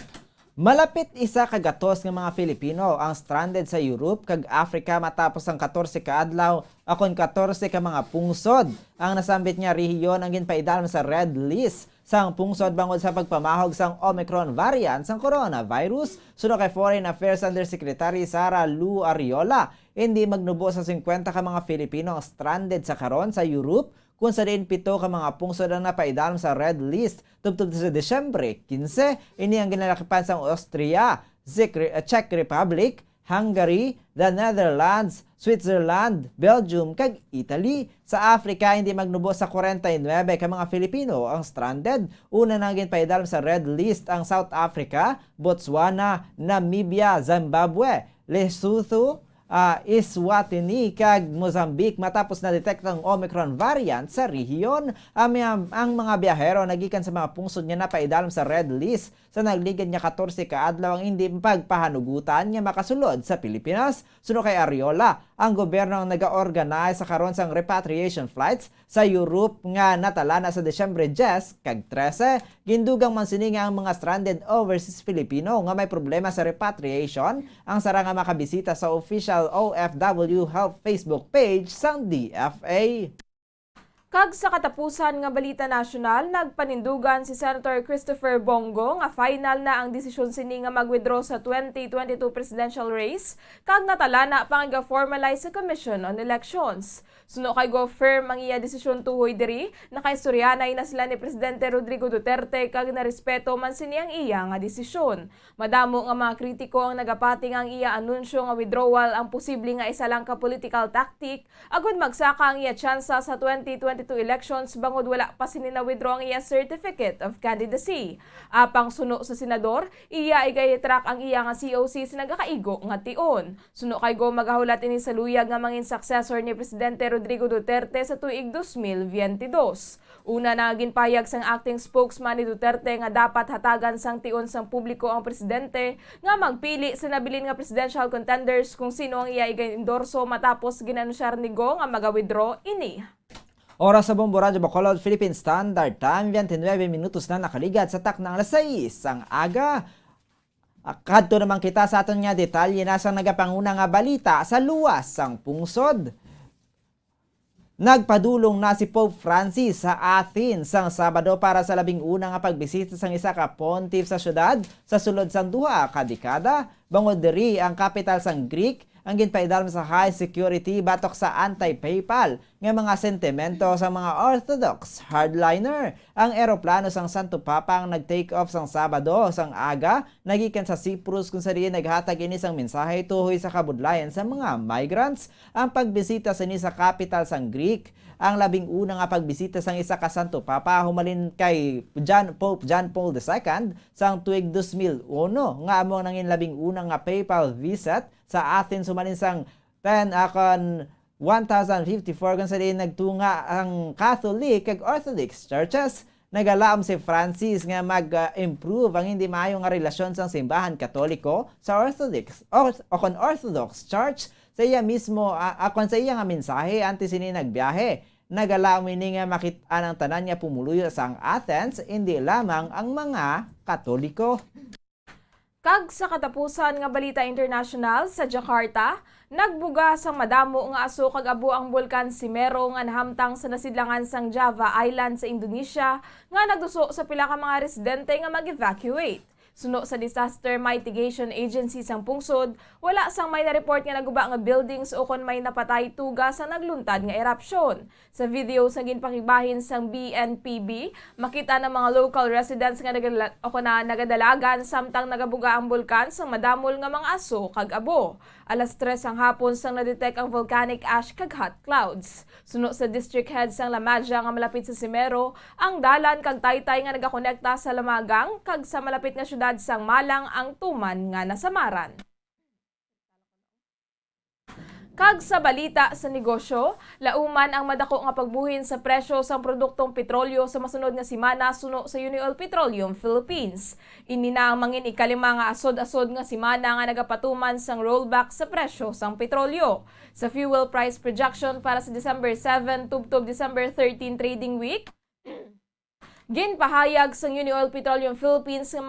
Malapit isa kagatos ng mga Filipino ang stranded sa Europe kag Africa matapos ang 14 ka adlaw akon 14 ka mga pungsod. Ang nasambit niya rehiyon ang ginpaidalom sa red list sang pungsod bangod sa pagpamahog sang Omicron variant sang coronavirus. Suno kay Foreign Affairs Undersecretary Sara Lu Ariola, hindi magnubo sa 50 ka mga Filipino ang stranded sa karon sa Europe kung sa din 7 ka mga pungsod ang napaidalom sa red list tubtub sa Desyembre 15. Ini ang ginalakipan sa Austria, Czech Republic, Hungary, the Netherlands, Switzerland, Belgium kag Italy. Sa Africa hindi magnubo sa 49 ka mga Filipino ang stranded. Una nang ginpaidalom sa red list ang South Africa, Botswana, Namibia, Zimbabwe, Lesotho, Eswatini kag Mozambique matapos na detect ang Omicron variant sa rehiyon. Ang mga biyahero nagikan sa mga pungsod nga napaidalom sa red list sa nagligad niya 14 ka adlaw ang hindi pagpahanugutan nga makasulod sa Pilipinas. Suno kay Ariola, ang gobyerno ang nag-organize sa karon sang repatriation flights sa Europe nga natala na sa Desyembre 10 kag 13. Gindugang man sini nga ang mga stranded overseas Filipino nga may problema sa repatriation ang sara nga makabisita sa official OFW Help Facebook page sang DFA. Kag sa katapusan nga balita nasyonal, nagpanindugan si Senator Christopher Bongo nga final na ang desisyon sini nga mag-withdraw sa 2022 presidential race kag natala na pang ga-formalize sa Commission on Elections. Suno kay go firm ang iya desisyon tuhoy diri, nakaistoryanay na sila ni Presidente Rodrigo Duterte kag narespeto man sini ang iya nga desisyon. Madamo nga mga kritiko ang nagapating ang iya anunsyo nga withdrawal ang posible nga isa lang ka political tactic agud magsaka ang iya tsansa sa 2022 elections bangod wala pa sini na withdraw ang iya certificate of candidacy. Apang suno sa senador, iya igay-track ang iya nga COC sa nagakaigo nga tion. Suno kay go magahulat ini sa luyag nga mangin successor ni Presidente Rodrigo Duterte sa tuig 2022. Una na ginpayag sang acting spokesman ni Duterte nga dapat hatagan sang tion sang publiko ang presidente nga magpili sa nabilin nga presidential contenders kung sino ang iya igay-endorso matapos ginanusyar ni Go nga maga-withdraw ini. Oras sa Bombo Radyo Bacolod, Philippine Standard Time, 29 minutos na nakaligad sa taknang alas 6 ang aga. Kadto naman kita sa aton nga detalye na sa nagapanguna nga balita sa luwas sang pungsod. Nagpadulong na si Pope Francis sa Athens sang Sabado para sa 11 nga pagbisita sang isa ka pontiff sa syudad sa sulod sang duha ka dekada. Bangod diri ang capital sang Greek ang ginpaidalom sa high security batok sa anti-PayPal nga mga sentimento sa mga Orthodox hardliner. Ang eroplano sang Santo Papa ang nag-take off sang Sabado sang aga nagikan sa Cyprus kung saan naghatag ini sang mensahe tuhoy sa kabudlayan sa mga migrants. Ang pagbisita sa ni sa capital sang Greek ang 11 nga pagbisita sang isa ka Santo Papa humalin kay Pope John Paul II sang tuig 2001 nga amo nangin 11 nga PayPal visit sa Athens humalin sang 10 akon 1054 kung sa din nagtunga ang Catholic kag Orthodox churches. Nagalaom si Francis nga mag-improve ang hindi maayo nga relasyon sang simbahan Katoliko sa Orthodox o kon Orthodox Church. Sa iya mismo akon sa iya nga mensahe antes ini nagbiyahe. Nagalaom ini nga makit-an ang tanan nga pumuluyo sang Athens, hindi lamang ang mga Katoliko. Kag sa katapusan nga balita international sa Jakarta, nagbuga sang madamo nga aso kag abo ang bulkan Semeru nga nahamtang sa nasidlangan sang Java Island sa Indonesia nga nagduso sa pila ka mga residente nga mag-evacuate. Suno sa Disaster Mitigation Agency sang pungsod, wala sang may na-report nga naguba nga buildings o kon may napatay tuga sa nagluntad nga erupsyon. Sa video sa ginpakibahin sang BNPB, makita ng mga local residents nga nagadalagan samtang nagabuga ang bulkan sang madamol nga mga aso kag abo. Alas 3 ang hapon sang na-detect ang volcanic ash kag hot clouds. Suno sa district head sang Lamadja nga malapit sa Simero, ang dalan kag Taytay nga nagakonekta sa Lamagang kag sa malapit nga syudad sang Malang ang tuman nga nasamaran. Kag sa balita sa negosyo, lauman ang madako nga pagbuhin sa presyo sang produktong petrolyo sa masunod nga semana suno sa Unioil Petroleum Philippines. Ini na ang mangin ikalima nga asod-asod nga semana nga nagapatuman sang rollback sa presyo sang petrolyo. Sa fuel price projection para sa December 7 tubtob December 13 trading week, ginpahayag sang Unioil Petroleum Philippines nga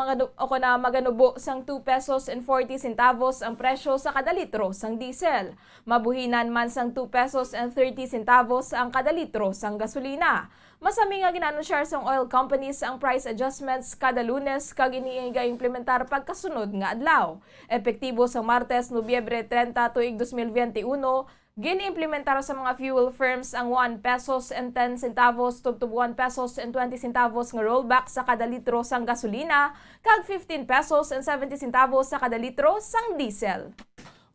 maganubo sang 2 pesos and 40 centavos ang presyo sa kada litro sang diesel. Mabuhinan man sang 2 pesos and 30 centavos ang kada litro sang gasolina. Masami nga ginanunsyar sang oil companies ang price adjustments kada Lunes kag iniiga implementar pagkasunod nga adlaw. Epektibo sa Martes, Nobyembre 30 tuig 2021, gin-implementar sa mga fuel firms ang 1 pesos and 10 centavos tubtob 1 pesos and 20 centavos nga rollback sa kada litro sang gasolina kag 15 pesos and 70 centavos sa kada litro sang diesel.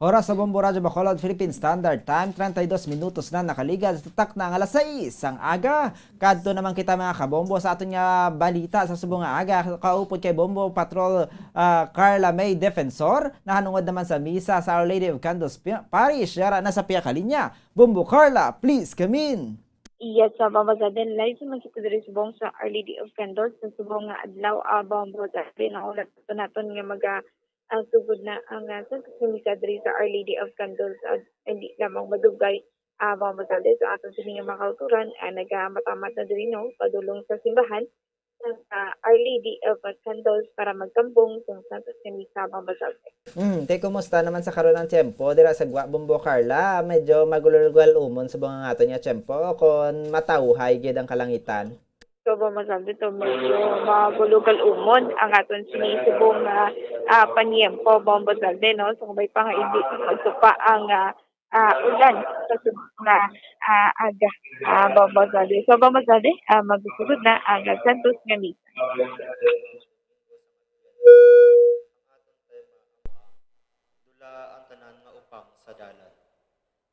Oras sa Bombo Radyo Bacolod, Philippine Standard Time, 32 minutos na nakaligal. Tatak na ang alas 6 ang aga. Kadto naman kita mga kabombo sa aton nga balita sa subong nga aga. Kaupod kay Bombo Patrol Carla May Defensor. Nahanungod naman sa misa sa Our Lady of Candles Parish. Yara na sa piya kalinya. Bombo Carla, please come in. Yes, Bombozaden, live naman kita diri subong sa Our Lady of Candles sa subong nga adlaw Bombozaden. Naulat ito naton nga ang sugod na ang sa diri sa Our Lady of Candles at hindi lamang madugay Bombozaden sa aton sining mga kauturan nagamatamat na diri no padulong sa simbahan ng Our Lady of Candles para magkambong sa Santos Misa Bombozaden. Kumusta naman sa karon ng tiyempo dira sa Bombo Carla? Medyo magulol-gul umon sa mga aton nga tiyempo kon matawhay gid ang kalangitan. So, masabi to medyo magulugal umon ang aton sinisubong panyempo Bombozaden, no? So, may pa nga hindi magsupa ang ulan sa subong na aga Bombozaden. So, Bombozaden, magsusunod na ang Santos nga Misa. Dula ang tanan nga upang sa dalan.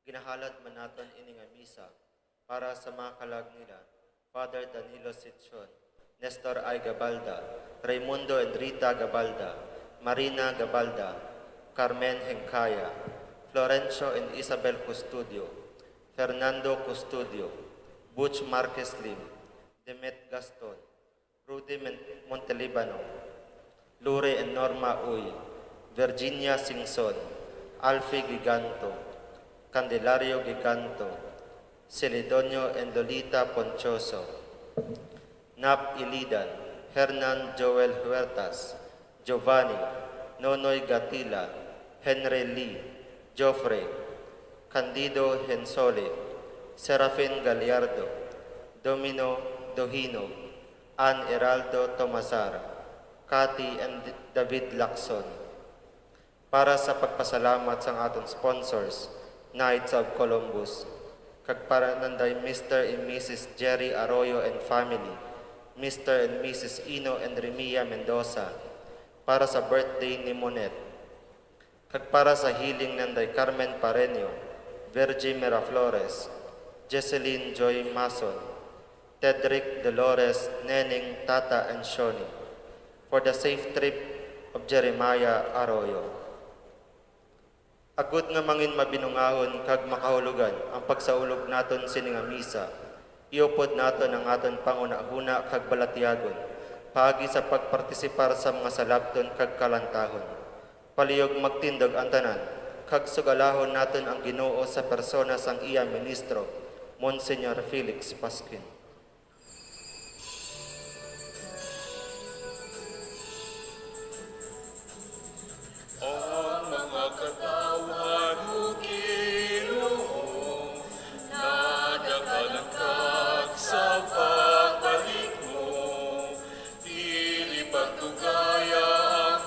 Ginahalad man naton ini nga misa para sa mga kalag nila Father Danilo Sitson, Nestor I. Gabalda, Raimundo and Rita Gabalda, Marina Gabalda, Carmen Hencaya, Florencio and Isabel Custodio, Fernando Custodio, Butch Marquez Lim, Demet Gaston, Rudy Montelibano, Lure and Norma Uy, Virginia Singson, Alfie Giganto, Candelario Giganto, Celedonio and Lolita Ponchoso, Nap Ilidan, Hernan Joel Huertas, Giovanni, Nonoy Gatila, Henry Lee, Joffrey, Candido Hensole, Serafin Gallardo, Domino Dohino, Ann Heraldo Tomasar, Cathy and David Lacson. Para sa pagpasalamat sa aton sponsors, Knights of Columbus, kag para nanday Mr. and Mrs. Jerry Arroyo and family, Mr. and Mrs. Ino and Remia Mendoza, para sa birthday ni Monet, kag para sa healing nanday Carmen Pareño, Virgie Miraflores, Jesseline Joy Mason, Tedrick Dolores, Neneng, Tata, and Shoni, for the safe trip of Jeremiah Arroyo. Agud nga mangin mabinungahon kag makahulugan ang pagsaulog naton sini nga misa. Iupod naton ang aton panguna-huna kag balatyagon paagi sa pagpartisipar sa mga salabton kag kalantahon. Palihog magtindog ang tanan kag sugalahon naton ang Ginoo sa persona sang iya ministro, Monsignor Felix Pasquin. Sa pagbalik mo, dili pagtugaya ang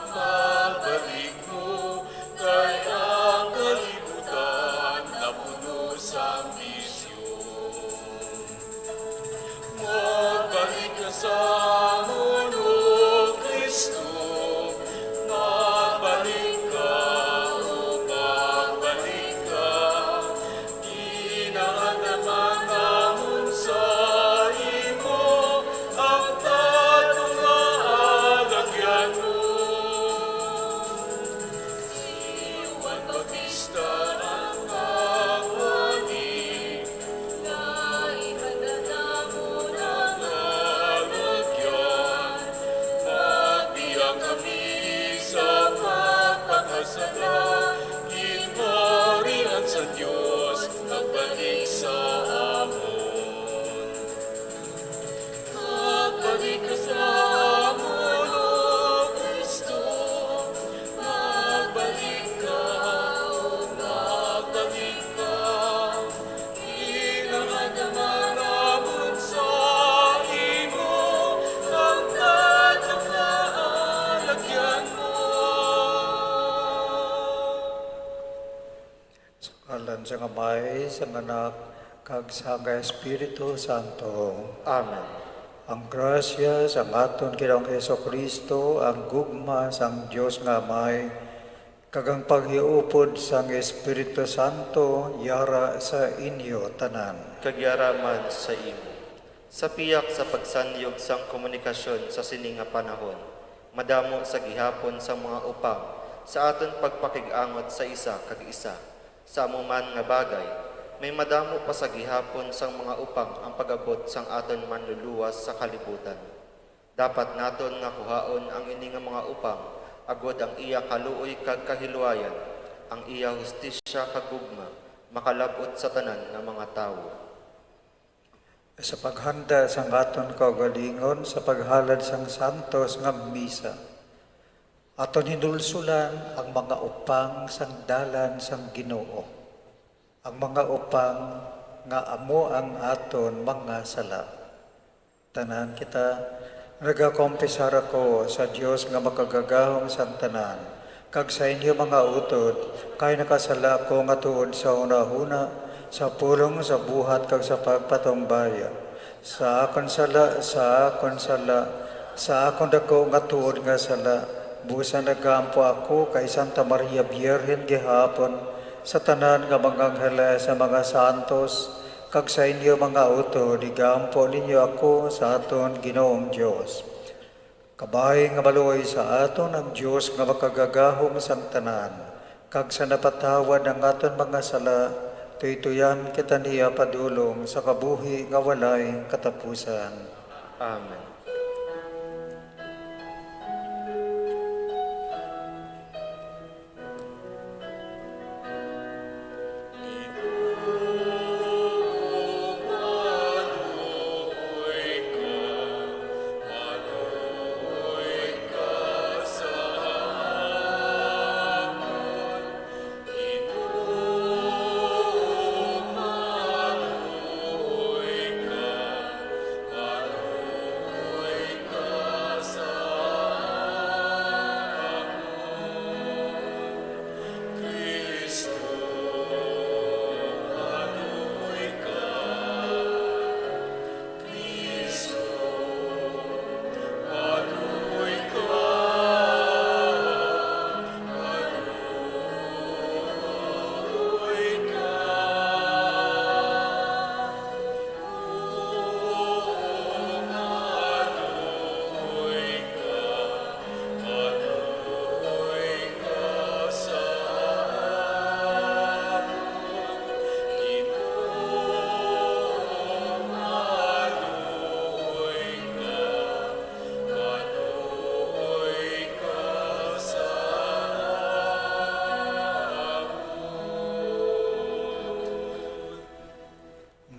Ngalan sa Amay, sa Anak, kag sa Espiritu Santo. Amen. Ang grasya sa aton Ginoong Jesucristo, ang gugma sang Dios nga Amay, kag ang paghiupod sang Espiritu Santo yara sa inyo tanan. Kagyaraman sa imo. Sa piyak sa pagsanyog sang komunikasyon sa sininga panahon, madamo sa gihapon sa mga upang sa aton pagpakig-angot sa isa kag isa. Sa amuman nga bagay, may madamo pa sa gihapon sang mga upang ang pag-abot sang aton manluluwas sa kalibutan. Dapat naton nga kuhaon ang ini nga mga upang agod ang iya kaluoy kag kahiluayan, ang iya hustisya kag gugma, makalabot sa tanan nga mga tawo. Sa paghanda sang aton kaugalingon sa paghalad sang santos nga misa, aton hinulsulan ang mga upang sang dalan sang Ginoo, ang mga upang nga amo ang aton mga sala. Tanan kita nagakompisar ako sa Dios nga makagagahom sang tanan, kag sa inyo mga utod, kay nakasala ko nga tuod sa una-una, sa pulong sa buhat kag sa pagpatumbaya. Sa akon sala, sa akon dako nga tuod nga sala, busa nagampo ako kay Santa Maria Birhen gihapon, sa tanan nga mga anghel sa mga santos, kag sa inyo mga utod, igampo ninyo ako sa aton Ginoong Dios. Kabay nga maluoy sa aton ang Dios nga makagagahom sang tanan, kag sa napatawad ang aton mga sala, tuytuyan kita niya padulong sa kabuhi nga walay katapusan. Amen.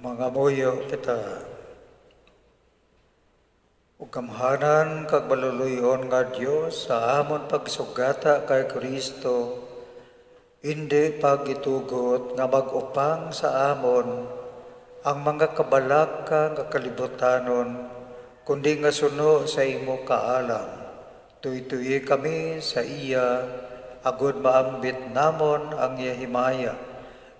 Mga moyo kita, ug kamhanan kag maluluyon nga Dios sa amon pagsugata kay Kristo, hindi pagitugot nga mag-upang sa amon ang mga kabalaka nga kalibutanon, kundi nga suno sa imo kaalam. Tuy-tuy kami sa iya, agud maambit namon ang iya himaya.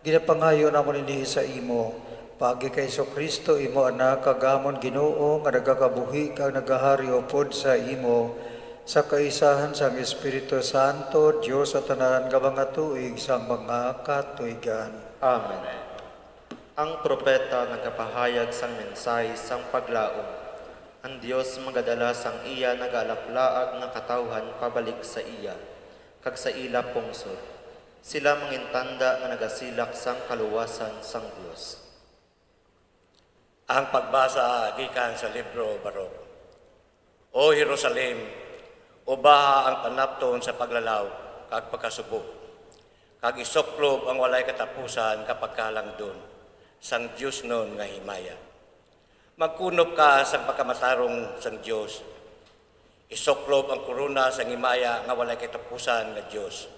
Ginapangayo namon ini sa imo, pagi kay Kristo imo anak kagamon Ginoo nga nagakabuhi kag nagahari upod sa imo sa kaisahan sang Espiritu Santo, Dios sa tanan nga mga tuig sang mga katuigan. Amen. Ang propeta nagapahayag sang mensahe sang paglaom. Ang Dios magadala sang iya nagalaplaag nga katawhan pabalik sa iya, kag sa ila pungsod. Sila mangintanda nga nagasilak sang kaluwasan sang Dios. Ang pagbasa gikan sa libro Barok. O Jerusalem, ubaha ang panapton sa paglalaw kag pagkasubok. Kag isoklob ang walay katapusan kapag kalangdon sang Dios nun nga himaya. Magkunop ka sa pagkamatarong sang Dios. Isoklob ang korona sang himaya nga walay katapusan nga Dios.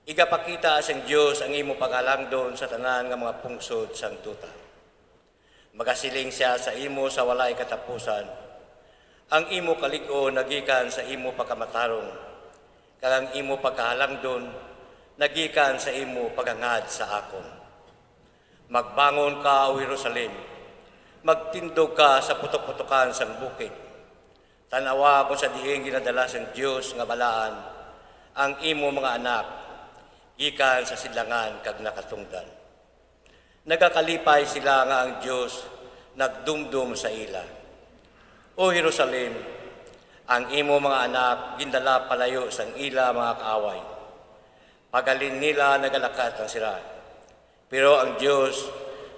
Igapakita sang Dios ang imo pagkalangdon sa tanan nga mga pungsod sang tuta. Magasiling siya sa imo sa walay katapusan. Ang imo kalig-o nagikan sa imo pagkamatarong, kag ang imo pagkahalangdon nagikan sa imo pagangad sa akon. Magbangon ka, O Jerusalem, magtindog ka sa putok-putokan sang bukid. Tanawa ko sa diing ginadala sang Dios nga balaan ang imo mga anak, gikan sa silangan kag nakatungdan. Nagakalipay sila nga ang Dios nagdumdum sa ila. O Jerusalem, ang imo mga anak gindala palayo sang ila mga kaaway. Pagalin nila nagalakat ang sira. Pero ang Dios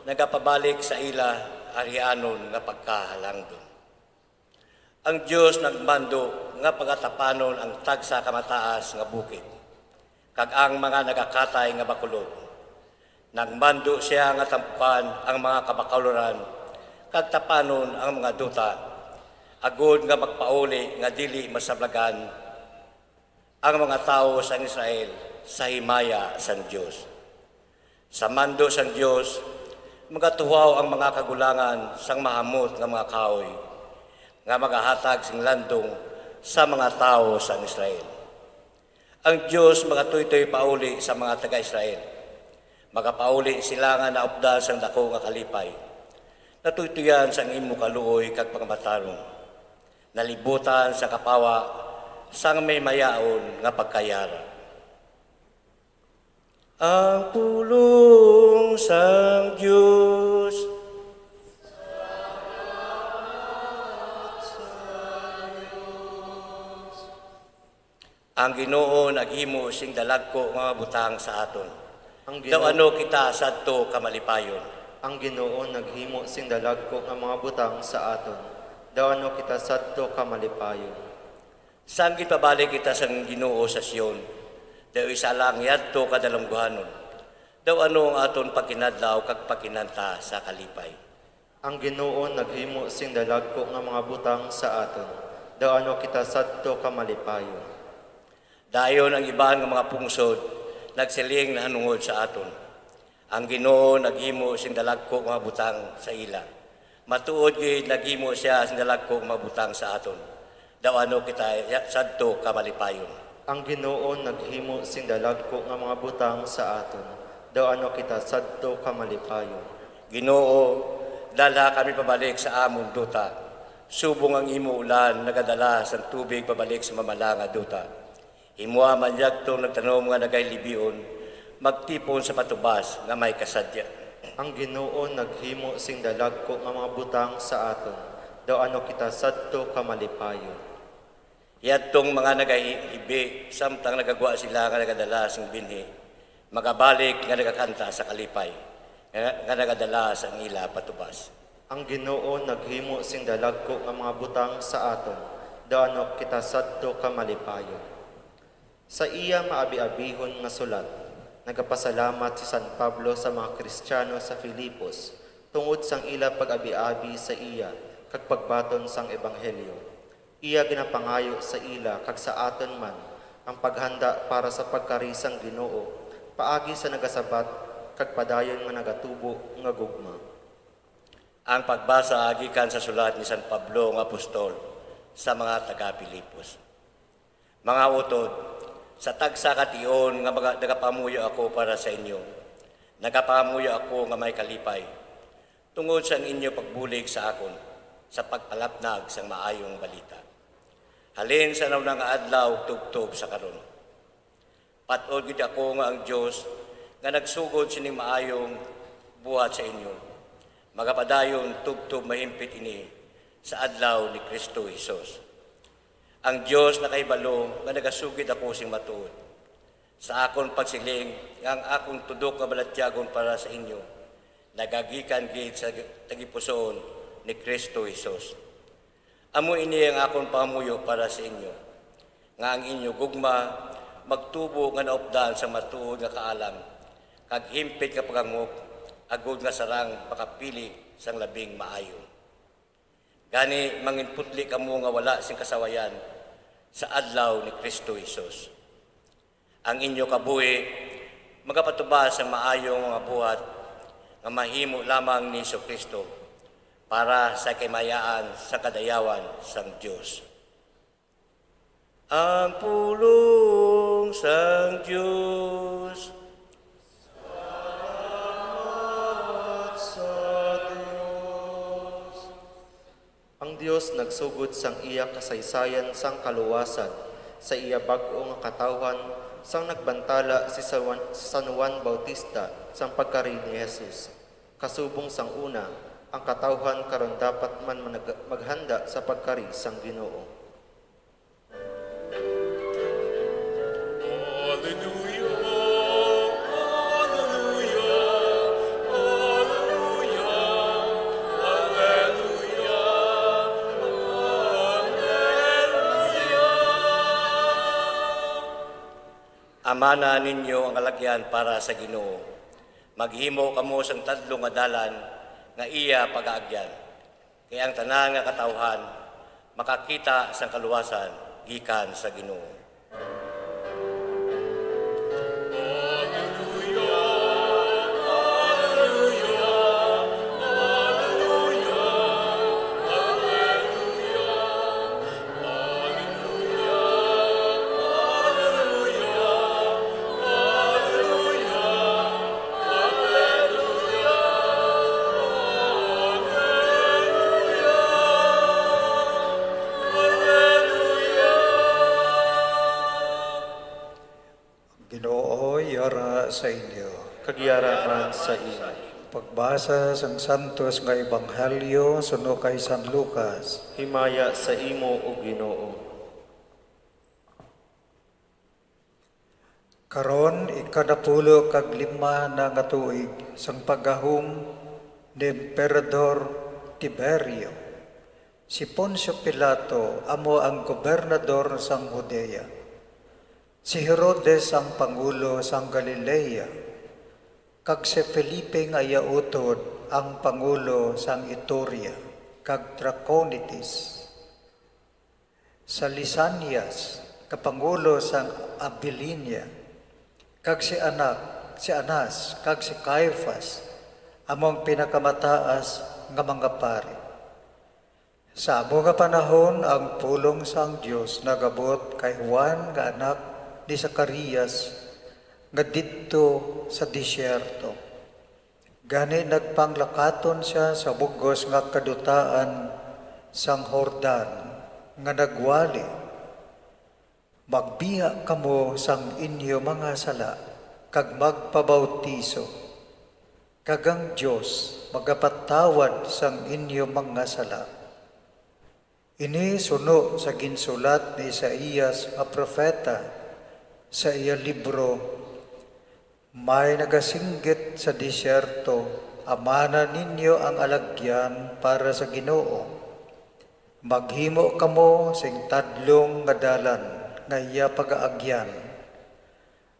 nagapabalik sa ila arianon nga pagkahalangdon. Ang Dios nagmando nga pagatapanon ang tagsa kamataas nga bukid, kag ang mga nagakatay nga bakulod. Nagmando siya nga tampukan ang mga kabakuluran, kag tapanon ang mga duta, agod nga magpauli nga dili masablagan ang mga tao sa Israel sa himaya sang Dios. Sa mando sang Dios, magatuhaw ang mga kagulangan sang mahamot nga mga kahoy, nga magahatag sing landong sa mga tao sa Israel. Ang Dios magatoy-toy pauli sa mga taga-Israel. Magapauli sila nga naupdal sang dako nga kalipay. Natuytuyan sang imo kaluoy kag pangmatarong. Nalibutan sa kapawa sang may mayaon nga pagkayara. Ang pulong sang Diyos. Ang Ginoo naghimo sing dalagko nga butang sa aton. Daw ano kita sadto kamalipayon. Ang Ginoo naghimo sing dalagko nga mga butang sa aton. Daw ano kita sadto kamalipayon. Sang gipabalik kita sang Ginoo sa Sion. Daw isa lang yadto kadalungguhanon. Daw ano ang aton pagkinadlaw kag pagkinanta sa kalipay. Ang Ginoo naghimo sing dalagko nga mga butang sa aton. Daw ano kita sadto kamalipayon. Dayon ang iban nga mga pungsod nagsiling na hanungod sa aton. Ang Ginoo naghimo sing dalagko nga butang sa ila. Matuod gid naghimo siya sing dalagko nga butang sa aton. Daw ano kita sadto kamalipayon. Ang Ginoo naghimo sing dalagko nga mga butang sa aton. Daw ano kita sadto kamalipayon. Ginoo, dala kami pabalik sa amon duta. Subong ang imo ulan nagadala sa tubig pabalik sa mamala nga duta. Himua man yagtong nagtanom nga nagaylibion, magtipon sa patubas nga may kasadya. Ang Ginoo naghimo sing dalagko nga mga butang sa aton. Daw ano kita sadto kamalipayon. Yadtong mga nagahibi, samtang nagagwa sila nga nagadala sing binhi, magabalik nga nagakanta sa kalipay, nga nagadala sa ila patubas. Ang Ginoo naghimo sing dalagko nga mga butang sa aton. Daw ano kita sadto kamalipayon. Sa iya maabi-abihon nga sulat, nagapasalamat si San Pablo sa mga Kristiyano sa Filipos tungod sang ila pag-abi-abi sa iya kag pagbaton sang ebanghelyo. Iya ginapangayo sa ila kag sa aton man ang paghanda para sa pagkarisang Ginoo paagi sa nagasabat kag padayon nga nagatubo nga gugma. Ang pagbasa gikan sa sulat ni San Pablo nga apostol sa mga taga-Pilipos. Mga utod, sa tagsa kation nga nagapamuyo ako para sa inyo. Nagapamuyo ako nga may kalipay. Tungod sa inyo pagbulig sa akon sa pagpalapnag sang maayong balita. Halin sa naunang adlaw tubtob sa karon. Patod gid ako nga ang Dios nga nagsugod sining maayong buhat sa inyo. Magapadayon tubtob mahimpit ini sa adlaw ni Kristo Jesus. Ang Dios na kahibalo nga nagasugid ako sing matuod. Sa akon pagsiling nga ang akong tudok nga balatyagon para sa inyo nagagikan gid sa tagipusoon ni Kristo Jesus. Amo ini ang akong pamuyo para sa inyo, nga ang inyo gugma, magtubo nga naupdan sa matuod nga kaalam, kag himpit nga pagangop, agod nga sarang makapili sang labing maayo. Gani manginputli kamo nga wala sing kasawayan sa adlaw ni Kristo Jesus. Ang inyo kabuhi, magapatubas ang maayong mga buhat nga mahimo lamang ni Kristo para sa kimayaan sa kadayawan sang Diyos. ang pulong sang Diyos. Salamat sa Diyos. Ang Dios nagsugod sang iya kasaysayan sang kaluwasan, sa iya bag-o nga katawhan, sang nagbantala si San Juan Bautista sang pagkari ni Jesus. Kasubong sang una, ang katawhan karon dapat man maghanda sa pagkari sang Ginoo. Amana ninyo ang kalagyan para sa Ginoo. Maghimo kamo sang tadlo nga dalan nga iya pagaagyan. Kaya ang tanan nga katawhan makakita sang kaluwasan gikan sa Ginoo. Ginoo, yara sa inyo. Kagyara man sa inyo. Pagbasa sang santos nga ebanghelyo suno kay San Lucas. Himaya sa imo o Ginoo. Karon ikadapulo kag lima na nga tuig sang paggahom ni Emperador Tiberio. Si Poncio Pilato amo ang gobernador sang Judea. Si Herodes ang pangulo sang Galilea, kag si Felipe nga yautod ang pangulo sang Iturea, kag Trachonitis. Sa Lisanias, kapangulo sang Abilinia, kag si Anas, kag si Caiphas, among pinakamataas nga mga pari. Sa amo nga panahon, ang pulong sang Dios nagabot kay Juan nga anak ni Zacarias nga didto sa disyerto. Gani nagpanglakaton siya sa bugos nga kadutaan sang Jordan nga nagwali. Magbiya kamo sang inyo mga sala kag magpabautiso. Kag ang Dios magapatawad sang inyo mga sala. Ini suno sa ginsulat ni Isaías a propeta sa iya libro, may nagasinggit sa disyerto, amana ninyo ang alagyan para sa Ginoo. Maghimo kamo sing tadlong nga dalan nga iya pagaagyan.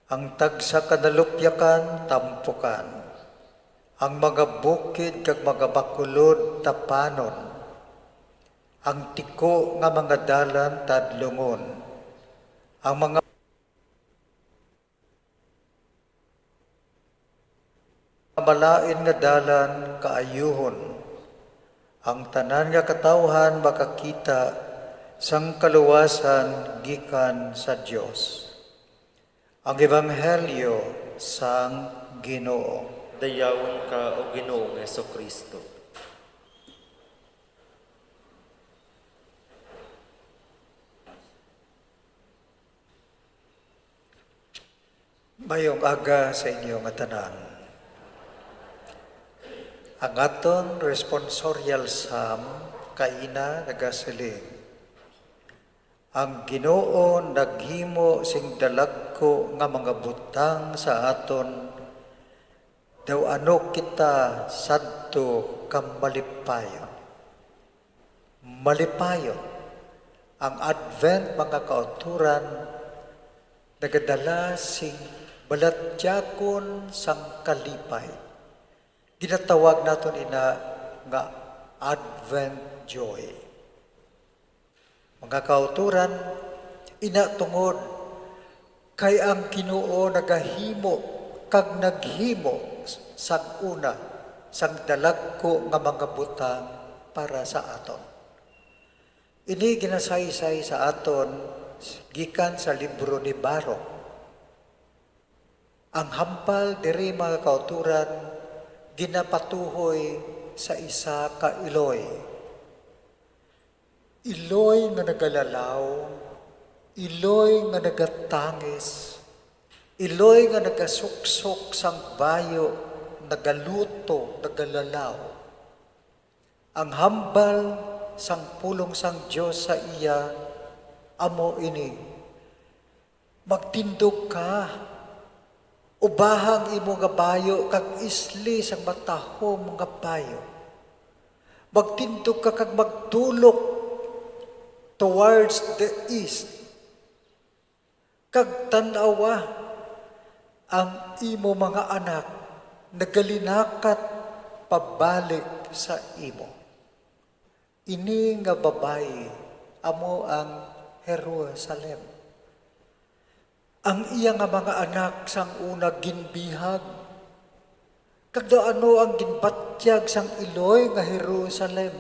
Ang tagsa kanalupyakan tampukan. Ang mga bukid kag mga bakulod tapanon. Ang tiko nga mga dalan tadlungon. Ang mga malain nga dalan kaayuhon. Ang tanan nga katawhan makakita sang kaluwasan gikan sa Dios. Ang ebanghelyo sang Ginoo. Dayawon ka o Ginoong Hesukristo. Mayong aga sa inyo nga tanan. Ang aton responsorial psalm kaina nagasiling. Ang Ginoo naghimo sing dalagko nga mga butang sa aton daw ano kita sadto kam malipayon. Malipayon. Ang Advent mga kauturan nagadala sing balatyakon sang kalipay. Ginatawag naton ina nga Advent Joy. Mga kauturan, ina tungod kay ang Ginoo nagahimo kag naghimo sang una sang dalagko nga mga butang para sa aton. Ini ginasaysay sa aton gikan sa libro ni Barok. Ang hambal diri mga kauturan ginapatuhoy sa isa ka iloy. Iloy nga nagalalaw, iloy nga nagatangis, iloy nga nagasuksok sang bayo, nagaluto, nagalalaw. Ang hambal sang pulong sang Diyos sa iya, amo ini. Magtindog ka, ubahang imo nga bayo, kag isli sang matahom nga bayo. Magtindog ka kag magtulok towards the east. Kag tanawa ang imo mga anak nagalinakat pabalik sa imo. Ini nga babae amo ang Jerusalem. Ang iya nga mga anak sang una ginbihag. Kada ano ang ginbatyag sang iloy nga Jerusalem.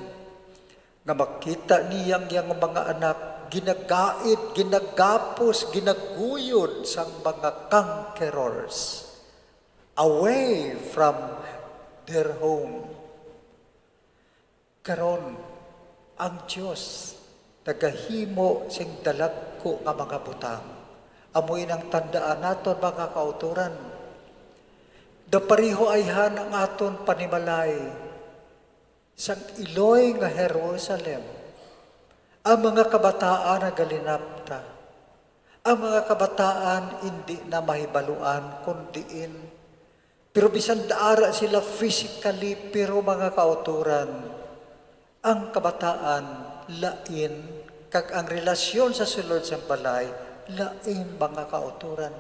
Nga makita niyang yang mga anak ginagait, ginagapos, ginaguyod sang mga conquerors away from their home. Karon ang Diyos nagahimo sing dalagko nga mga butang. Amoy nang tandaan naton mga kauturan. Dapariho ayhan ang aton panimalay sang iloy nga Jerusalem. Ang mga kabataan na galinapta. Ang mga kabataan hindi na mahibaluan kundiin. Pero bisan daara sila physically, pero mga kauturan, ang kabataan lain, kag ang relasyon sa sulod sa balay, lain mga kauturan.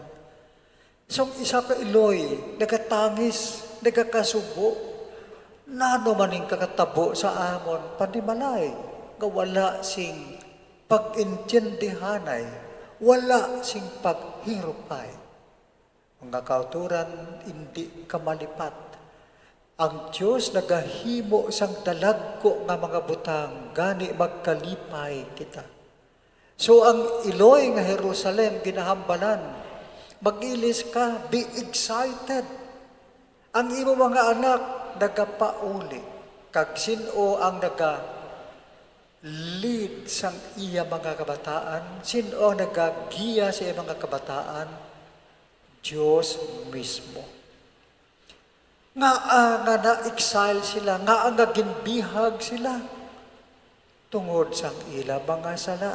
So isa ka iloy, nagatangis, nagakasubo, nano maning kakatabo sa amon, panimalay, nga wala sing pag-intindihanay, wala sing paghirupay. Mga kauturan, hindi kamalipat. Ang Diyos nagahimo sang dalagko nga mga butang, gani magkalipay kita. So ang iloy nga Jerusalem ginahambalan, mag-ilis ka, be excited. Ang imo mga anak nagapauli, kag sino ang lead sang iya mga kabataan, sino ang nagagiya sa iya mga kabataan, Diyos mismo. Nga na-exile sila, nga ginbihag sila, tungod sang ila mga sala.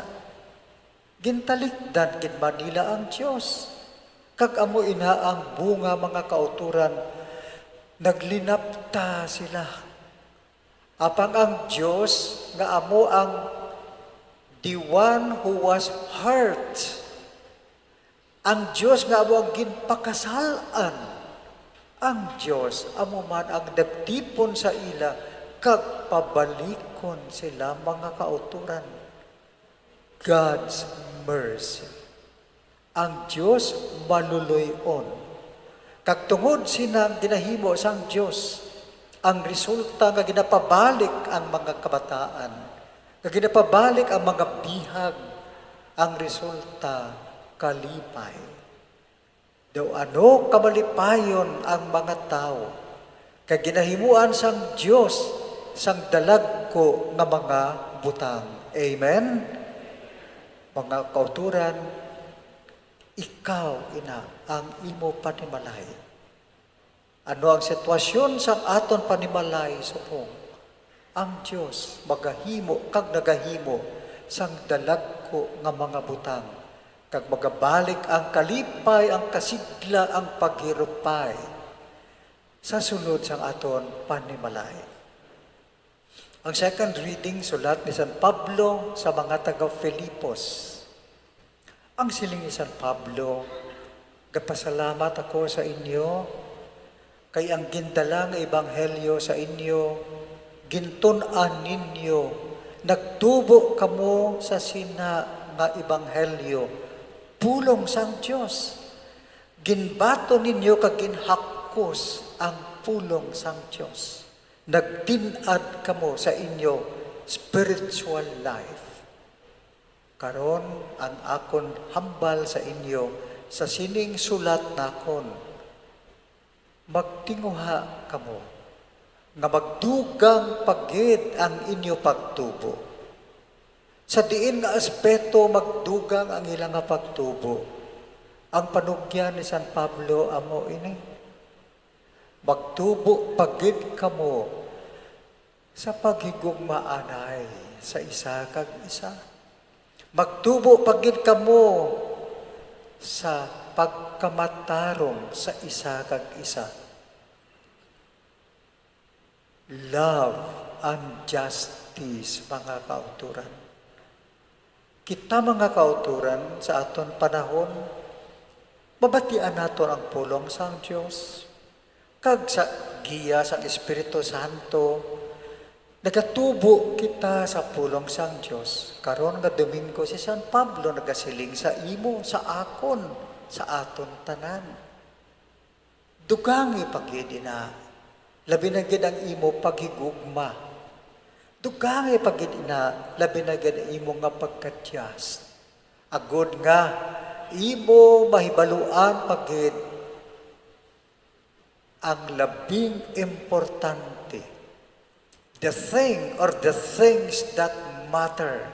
Gintalikdan kin Manila ang Diyos. Kag amo ina ang bunga mga kauturan, naglinapta sila. Apang ang Diyos nga amo ang the one who was hurt. Ang Diyos nga amo ang ginpakasalan. Ang Diyos amo man ang nagtipon sa ila kag pabalikon sila mga kauturan. God's mercy. Ang Diyos maluluyon. Kag tungod sinang ginahimo sang Diyos, ang resulta nga ginapabalik ang mga kabataan, nga ginapabalik ang mga bihag, ang resulta kalipay. Daw ano kamalipayon ang mga tao, kag ginahimuan sang Diyos sang dalagko nga mga butang. Amen? Mga kauturan, ikaw ina ang imo panimalay. Ano ang sitwasyon sa aton panimalay supong? Ang Diyos magahimo kag nagahimo sang dalagko nga mga butang. Kag magabalik ang kalipay, ang kasigla, ang paghirupay sa sulod sang aton panimalay. Ang second reading, sulat ni San Pablo sa mga taga-Filipos. Ang siling ni San Pablo, gapasalamat ako sa inyo, kay ang gindalang ebanghelyo sa inyo, gintunan ninyo, nagtubo kamo sa sina nga ebanghelyo, pulong sang Diyos. Ginbato ninyo kag ginhakos ang pulong sang Diyos. Nagtinad kamo sa inyo spiritual life. Karon ang akon hambal sa inyo sa sining sulat nakon. Magtinguha kamo nga magdugang pagid ang inyo pagtubo. Sa diin nga aspeto magdugang ang ilang nga pagtubo. Ang panugyan ni San Pablo amo ini. Magtubo pagid kamo sa paghigugmaanay sa isa kag isa. Magtubo pagid kamo sa pagkamatarong sa isa kag isa. Love and justice, mga kauturan. Kita mga kauturan sa aton panahon, mabatian naton ang pulong sang Dios. Kag sa giya sang Espiritu Santo, nagatubo kita sa pulong sang Dios. Karon nga Domingo si San Pablo nagasiling sa imo, sa akon, sa aton tanan. Dugangi pagid ina, labi na gid ang imo paghigugma. Dugangi pagid ina, labi na gid ang imo nga pagkatyas. Agod nga imo mahibaluan pagid ang labing importante. The thing or the things that matter.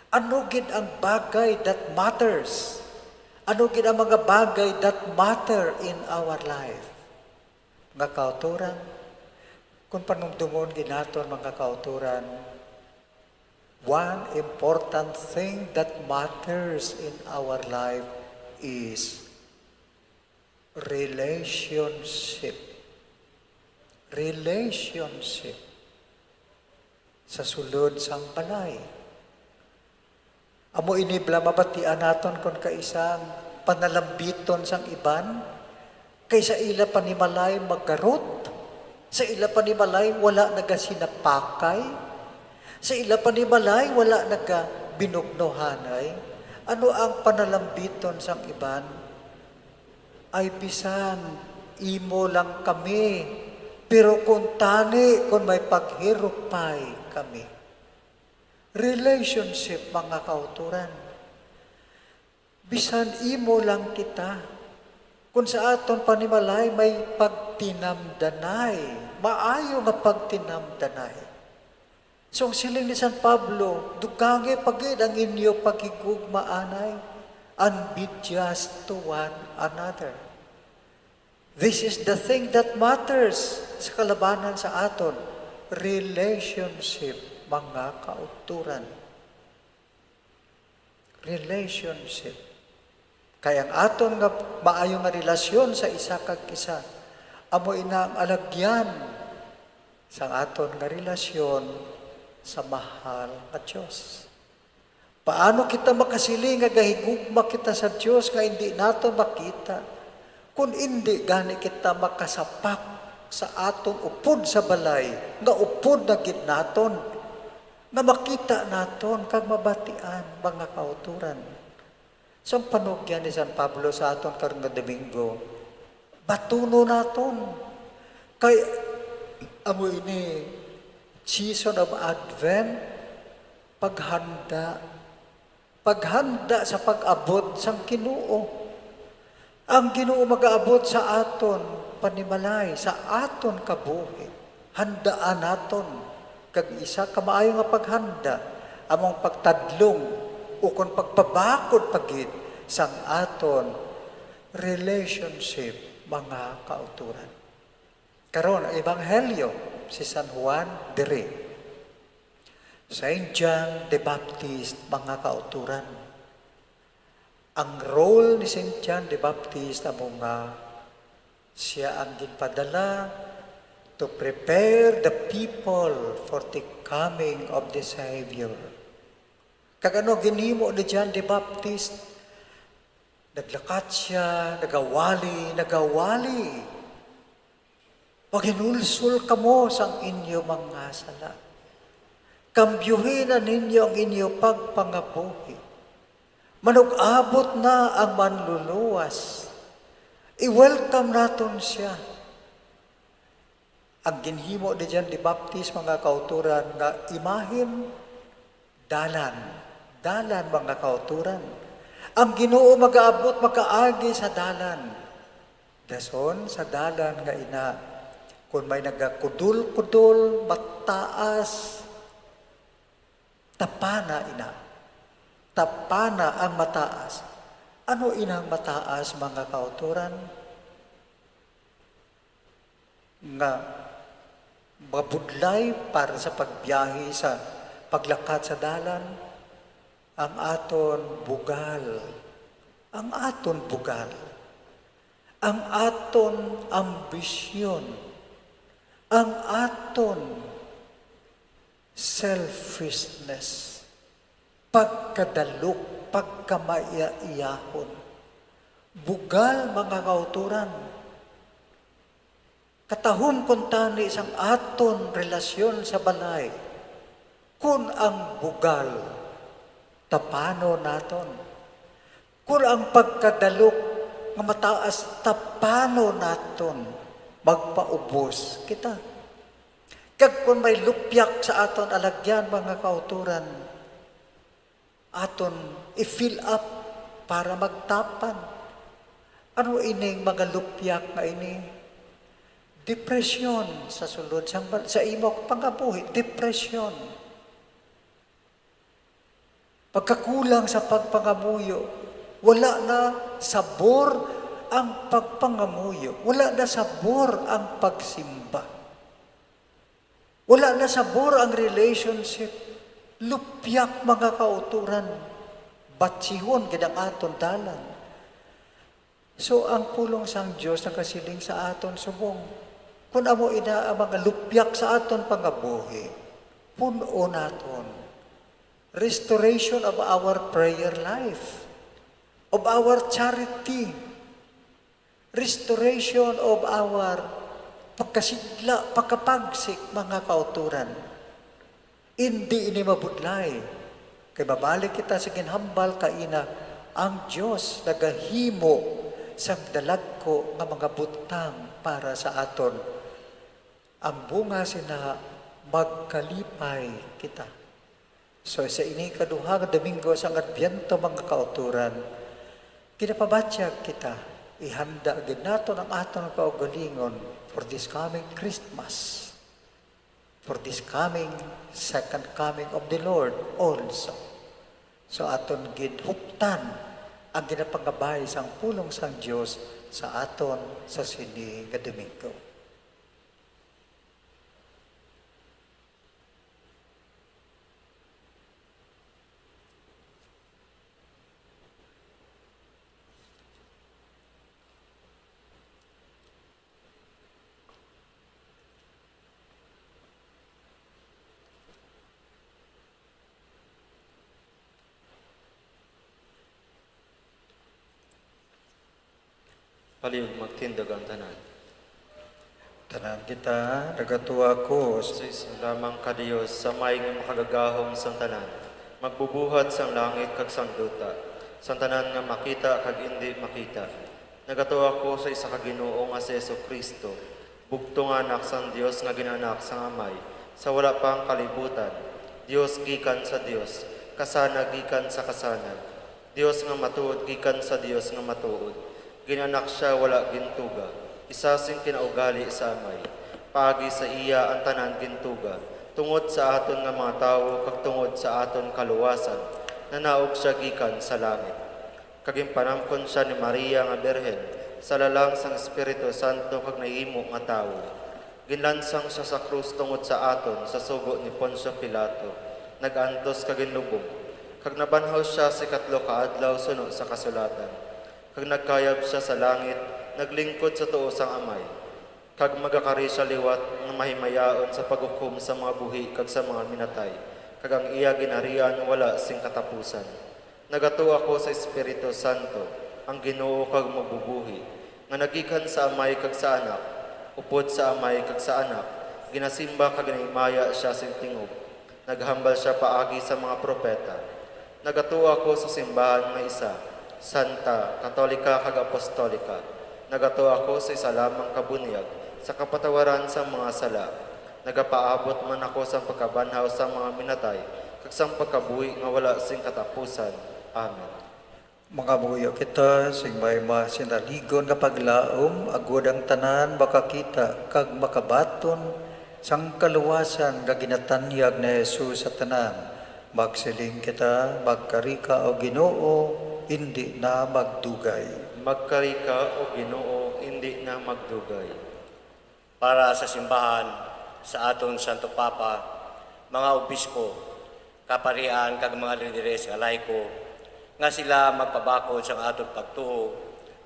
Ano gid ang bagay that matters? Ano gid ang mga bagay that matter in our life? Mga kauturan, kung panumdumon gid naton mga kauturan, one important thing that matters in our life is relationship. Relationship sa sulod sang balay. Amo inibla mabatian naton kon kaisang panalambiton sang iban, kaysa ila panimalay magkarot, sa ila panimalay wala nagasinapakay, sa ila panimalay wala nagabinugnohanay. Ano ang panalambiton sang iban? Ay bisan imo lang kami, pero kung tani, kung may paghirupay kami. Relationship, mga kauturan. Bisan imo lang kita. Kung sa aton panimalay may pagtinamdanay, maayo nga pagtinamdanay. So ang siling ni San Pablo, dugangi pagid ang inyo paghigugmaanay, and be just to one another. This is the thing that matters sa kalabanan sa aton. Relationship, mga kauturan. Relationship. Kaya ang aton nga maayo nga relasyon sa isa kag isa, amo ina ang alagyan sa aton nga relasyon sa mahal nga Diyos. Paano kita makasiling nga gahigugma kita sa Diyos nga hindi nato makita? Kung hindi gani kita makasapak sa aton upod sa balay, nga upod na gid naton, nga makita naton kag mabatian, mga kauturan. So ang panugyan ni San Pablo sa aton karon nga Domingo, batuno naton. Kay amo ini season of Advent, paghanda sa pag-abot sang Ginoo. Ang Ginoo mag-aabot sa aton panimalay, sa aton kabuhi. Handaan naton kag isa ka maayo nga paghanda, among pagtadlong o kung pagpabakod pagid sang aton relationship, mga kauturan. Karon ang ebanghelyo si San Juan diri. Saint John the Baptist, mga kauturan. Ang role ni Saint John the Baptist amo nga siya ang ginpadala to prepare the people for the coming of the Savior. Kag ano ginhimo ni John the Baptist? Naglakat siya, nagawali. Paginulsul kamo sang inyo mga sala. Kambyuhin na ninyo ang inyo pagpangabuhi. Manug-abot na ang manluluwas. I-welcome naton siya. Ang ginhimo ni John the Baptist, mga kauturan, nga imahin, dalan, dalan mga kauturan. Ang Ginoo magaabot makaagi sa dalan. Dason sa dalan nga ina, kung may nagakudul-kudul, mataas, tapana ina. Tapana ang mataas. Ano inang mataas mga kauturan? Nga mabudlay para sa pagbiyahe sa paglakad sa dalan, ang aton bugal, ang aton bugal, ang aton ambisyon, ang aton selfishness, pagkadalok, pagkamaya-iyahon, bugal mga kauturan. Katahom kung tani isang aton relasyon sa balay, kung ang bugal, tapano naton. Kung ang pagkadalok nga mataas, tapano naton, magpaubos kita. Kag kung may lupyak sa aton alagyan mga kauturan, aton i-fill up para magtapan. Ano ining mga lupyak nga ini? Depresyon sa sulod sa imo pangabuhi, depresyon. Pagkakulang sa pagpangamuyo, wala na sabor ang pagpangamuyo, wala na sabor ang pagsimba, wala na sabor ang relationship. Lupyak mga kauturan, batsihon gidang aton dalan. So ang pulong sang Dios nakasiling sa aton subong. Kung amo ina ang mga lupyak sa aton pangabuhi, puno naton. Restoration of our prayer life, of our charity, restoration of our pagkasigla, pagkapagsik mga kauturan. Hindi ini mabudlay. Kay babalik kita sa ginhambal kaina, ang Dios nagahimo sa dalagko nga mga butang para sa aton. Ang bunga sina magkalipay kita. So sa ini kaduha nga Domingo sa Adbyento mga kauturan, kinapabatyag kita, ihanda gid naton ang aton kaugalingon for this coming Christmas, for this coming second coming of the Lord also. So aton gid huptan ang ginapangabay sang pulong sang Dios sa aton sa sini nga Domingo. Palihog magtindog ang tanan. Tanan kita, nagatuwa ko. Sa isa lamang ka Diyos, sa may nga makagagahom sang tanan. Magbubuhat sang langit kag sang duta. Sang tanan nga makita kag hindi makita. Nagatuwa ko sa isa ka Ginoo nga si Jesucristo. Bugtong anak sang Dios nga ginanak sang Amay. Sa wala pang kalibutan. Dios gikan sa Dios. Kasana gikan sa kasanan. Dios nga matuod gikan sa Dios nga matuod. Ginanak siya wala gintuga, isa sing kinaugali sa Amay. Paagi sa iya ang tanan gintuga, tungod sa aton nga mga tawo kag tungod sa aton kaluwasan, nanaog siya gikan sa langit. Kagimpanamkon siya ni Maria nga Berhen, sa lalang sang Espiritu Santo kag nahimo nga tawo. Ginlansang siya sa krus tungod sa aton sa sugo ni Poncio Pilato, nagantos kag ginlubong. Kag nabanhaw siya sa ikatlo ka adlaw suno sa kasulatan. Kag nagkayab siya sa langit, naglingkod sa tuo sang Amay. Kag magakari siya liwat nga mahimayaon sa paghukom sa mga buhi kag sa mga minatay. Kag ang iya ginarian wala sing katapusan. Nagatuo ako sa Espiritu Santo, ang Ginoo kag mabubuhi, nga nagikan sa Amay kag sa Anak, upod sa Amay kag sa Anak, ginasimba kag ginahimaya siya sing tingog. Naghambal siya paagi sa mga propeta. Nagatuo ako sa simbahan nga isa, Santa, Katolika kag Apostolika. Nagato ako sa isa lamang kabunyag sa kapatawaran sa mga sala. Nagapaabot man ako sa pagkabanhaw sa mga minatay kag sang pagkabuhi nga wala sing katapusan. Amen. Mga buyo kita, sing may masinaligon nga paglaom, agud ang tanan makakita kag makabaton, sang kaluwasan nga ginatanyag na Jesus sa tanan. Magsiling kita, magkarika o Ginoo, hindi na magdugay. Magkarika o Ginoo, hindi na magdugay. Para sa simbahan, sa aton Santo Papa, mga obispo, kaparian kag mga lideres nga laiko, nga sila magpabakod sa aton pagtuo,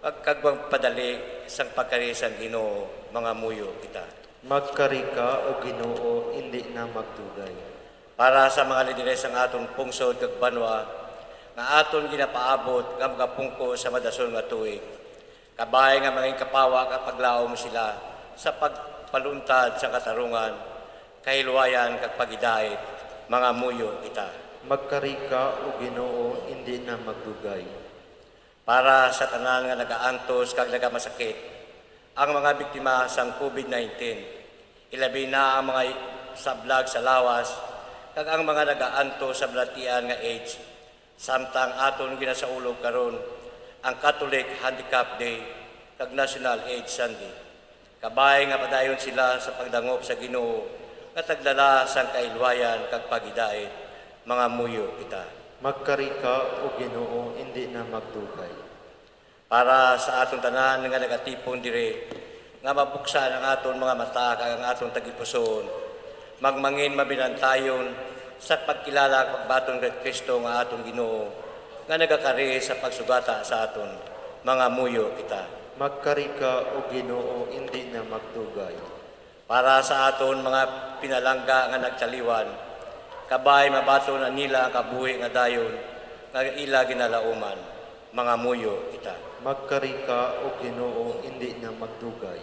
kag padali sang pagkari sang Ginoo, mga muyo kita. Magkarika o Ginoo, hindi na magdugay. Para sa mga lideres ang aton pungsod kag banwa, nga aton ginapaabot nga mga pungko sa madasol nga tuig. Kabay nga mga kapawa kapag laom sila sa pagpaluntad sa katarungan, kahilwayan kag pagidait, mga muyo kita. Magkarika o Ginoo, hindi na magdugay. Para sa tanan nga nagaantos kag nagamasakit, ang mga biktima sang COVID-19, ilabi na ang mga sablag sa lawas, kag ang mga nagaantos sa balatian nga AIDS, samtang aton ginasaulog karon ang Catholic Handicap Day kag National AIDS Sunday. Kabay nga padayon sila sa pagdangop sa Ginoo nga taglala sang kailwayan kag pagidait, mga muyo kita. Magkarika o Ginoo, hindi na magdugay. Para sa aton tanan nga nagatipon dire, nga mabuksan ang aton mga mata kag ang aton tagipuson, magmangin mabinantayon sa pagkilala pagbaton kay Kristo nga aton Ginoo, nga nagakari sa pagsugata sa aton, mga muyo kita. Magkarika o Ginoo, hindi na magdugay. Para sa aton mga pinalangga nga nagtaliwan, kabay mabaton na nila ang kabuhi nga dayon, nga ila ginalauman, mga muyo kita. Magkarika o Ginoo, hindi na magdugay.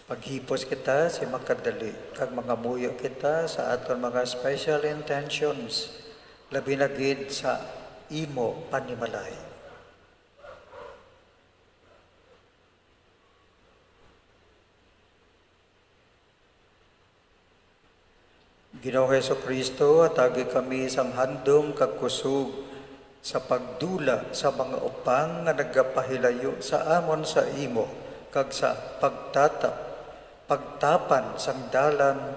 Paghipos kita si makadali, kag mga muyo kita sa aton mga special intentions, labi na gid sa imo panimalay. Ginoong Hesukristo, atagi kami sang handom kag kusog sa pagdula sa mga upang nga nagapahilayo sa amon sa imo kag sa pagtapan sang dalan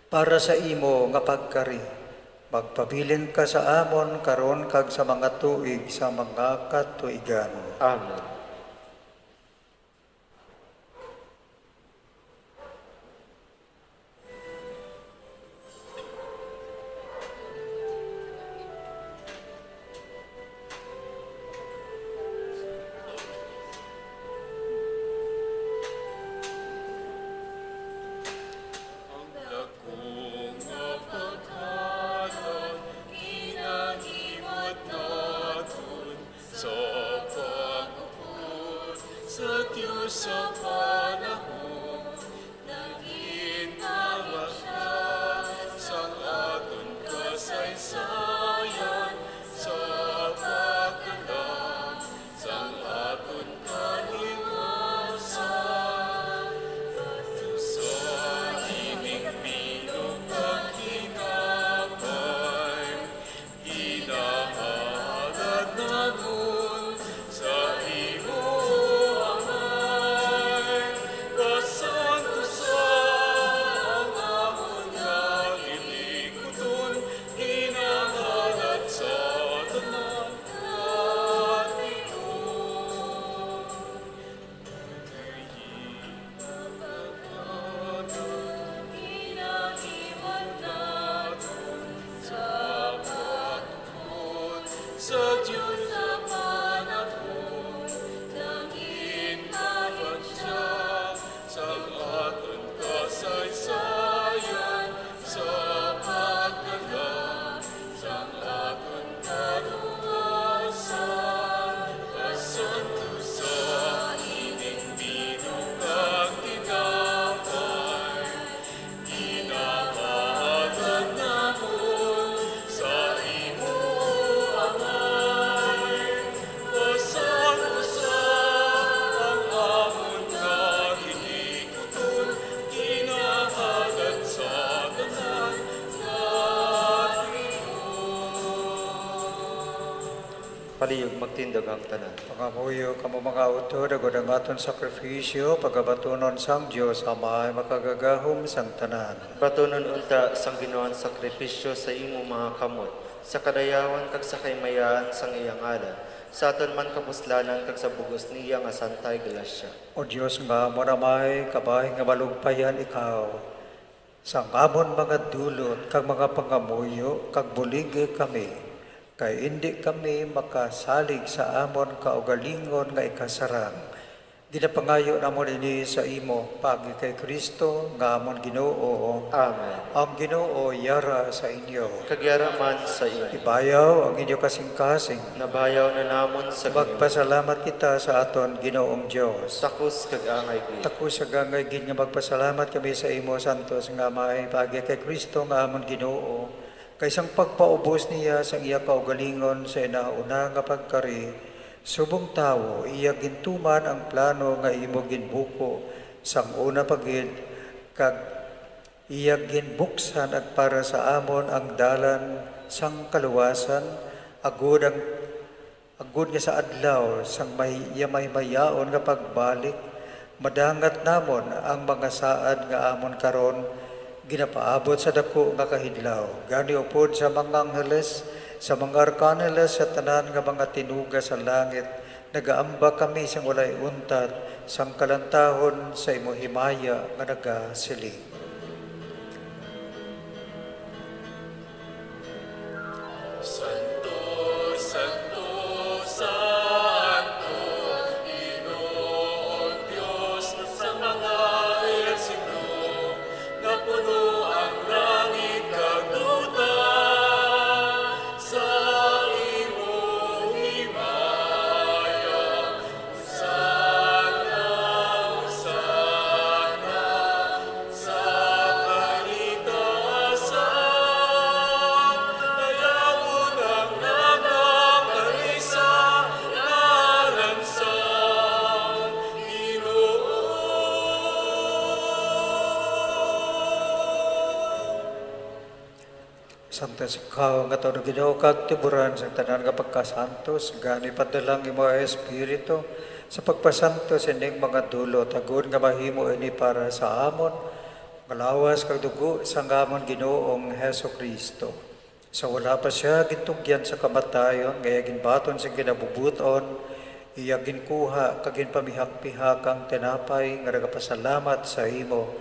para sa imo nga pagkari. Magpabilin ka sa amon karon kag sa mga tuig sa mga katuigan. Amen. palihog magtindog ang tanan. Pangamuyo kamo mga auto, dagod ang aton sakripisyo, pagabatunon sang Diyos, amay makagagahom sang tanan. Batunon unta sang ginoon sakripisyo sa imo mga kamot, sa kadayawan kag sa kaymayaan sang iyang ala, sa aton man kapuslanan kag sa bugos niya nga santay galasya. O Diyos nga, moramay, kabahay nga malugpayan ikaw, sang amon mga dulot, kag mga pangamuyo, kag bulige kami, kay hindi kami makasalig sa amon kaugalingon nga ikasarang. Ginapangayo namon ini sa imo, pagi kay Kristo, nga amon Ginoo. Amen. Ang Ginoo yara sa inyo. Kagyaraman sa inyo. Ibayaw ang inyo kasing-kasing. Nabayaw na namon sa Ginoo. Magpasalamat kita sa aton Ginoong Dios. Takos kag angay gid. Takos kag angay gid nga magpasalamat kami sa imo santos nga may pagi kay Kristo nga amon Ginoo. Kaysang pagpaubos niya sang iya kaugalingon sa inauna nga pagkari, subong tawo iya gintuman ang plano nga imo ginbuko sang una pagid, kag iya ginbuksan at para sa amon ang dalan sang kaluwasan, agud nga sa adlaw sang mayaon nga pagbalik, madangat namon ang mga saad nga amon karon, ginapaabot sa dako nga kahidlaw. Gani upod sa mga angheles, sa mga arkaneles, sa tanan nga mga tinuga sa langit, nagaamba kami sang walay untat, sang kalantahon sa imo himaya nga nagasiling. Santo, Santo, Santo, Ginoong Diyos sa mga ersino, na puno ang langit kag luta sa imong himaya. Sana, sana, sa kalitasan, ayawon ang nakakarisa, nalansang Ginoo. Santos ikaw nga taon Ginoo kag tiburan sa tanan nga pagkasantos, gani padalang imo Espiritu sa pagpasantos ining mga dulot, agud nga mahimo ini para sa amon, malawas kag dugo sa amon Ginoong Hesus Kristo. Sa wala pa siya gintugyan sa kamatayon, gaya ginbaton sa kinabubuton, iya ginkuha kag ginpamihak-pihak ang tinapay nga nagapasalamat sa imo,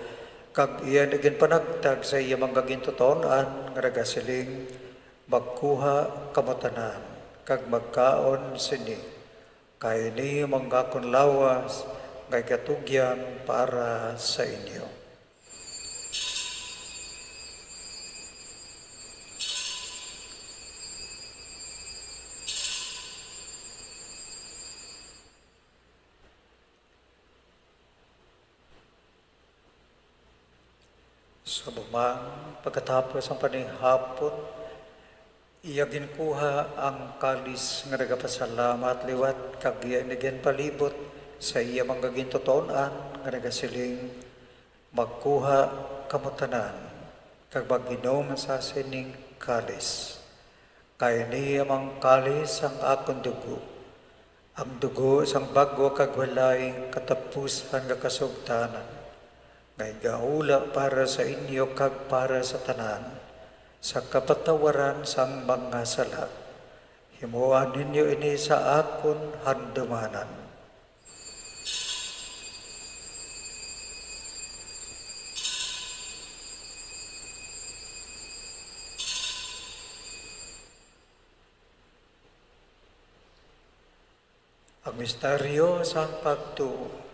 kag iya naging panagtag sa iya mga gintutonan nga nagasiling, magkuha kamutanan, kag magkaon sini, kay ni manggakon lawas, kay katugyan para sa inyo. Sa bumang pagkatapos ang panihapon, iya ginkuha ang kalis nga nagapasalamat liwat, kag iya naging palibot sa iya mga gintutonan nga nagasiling, magkuha kamutanan, kag maginom sa sining kalis. Kay niya mang kalis ang akong dugo, ang dugo sang bago kag walay katapusan nga kasugtanan, ngay gaula para sa inyo kag para sa tanan, sa kapatawaran sang mga sala. Himuan ninyo ini sa akon handumanan. Ang misteryo sang pagtuo.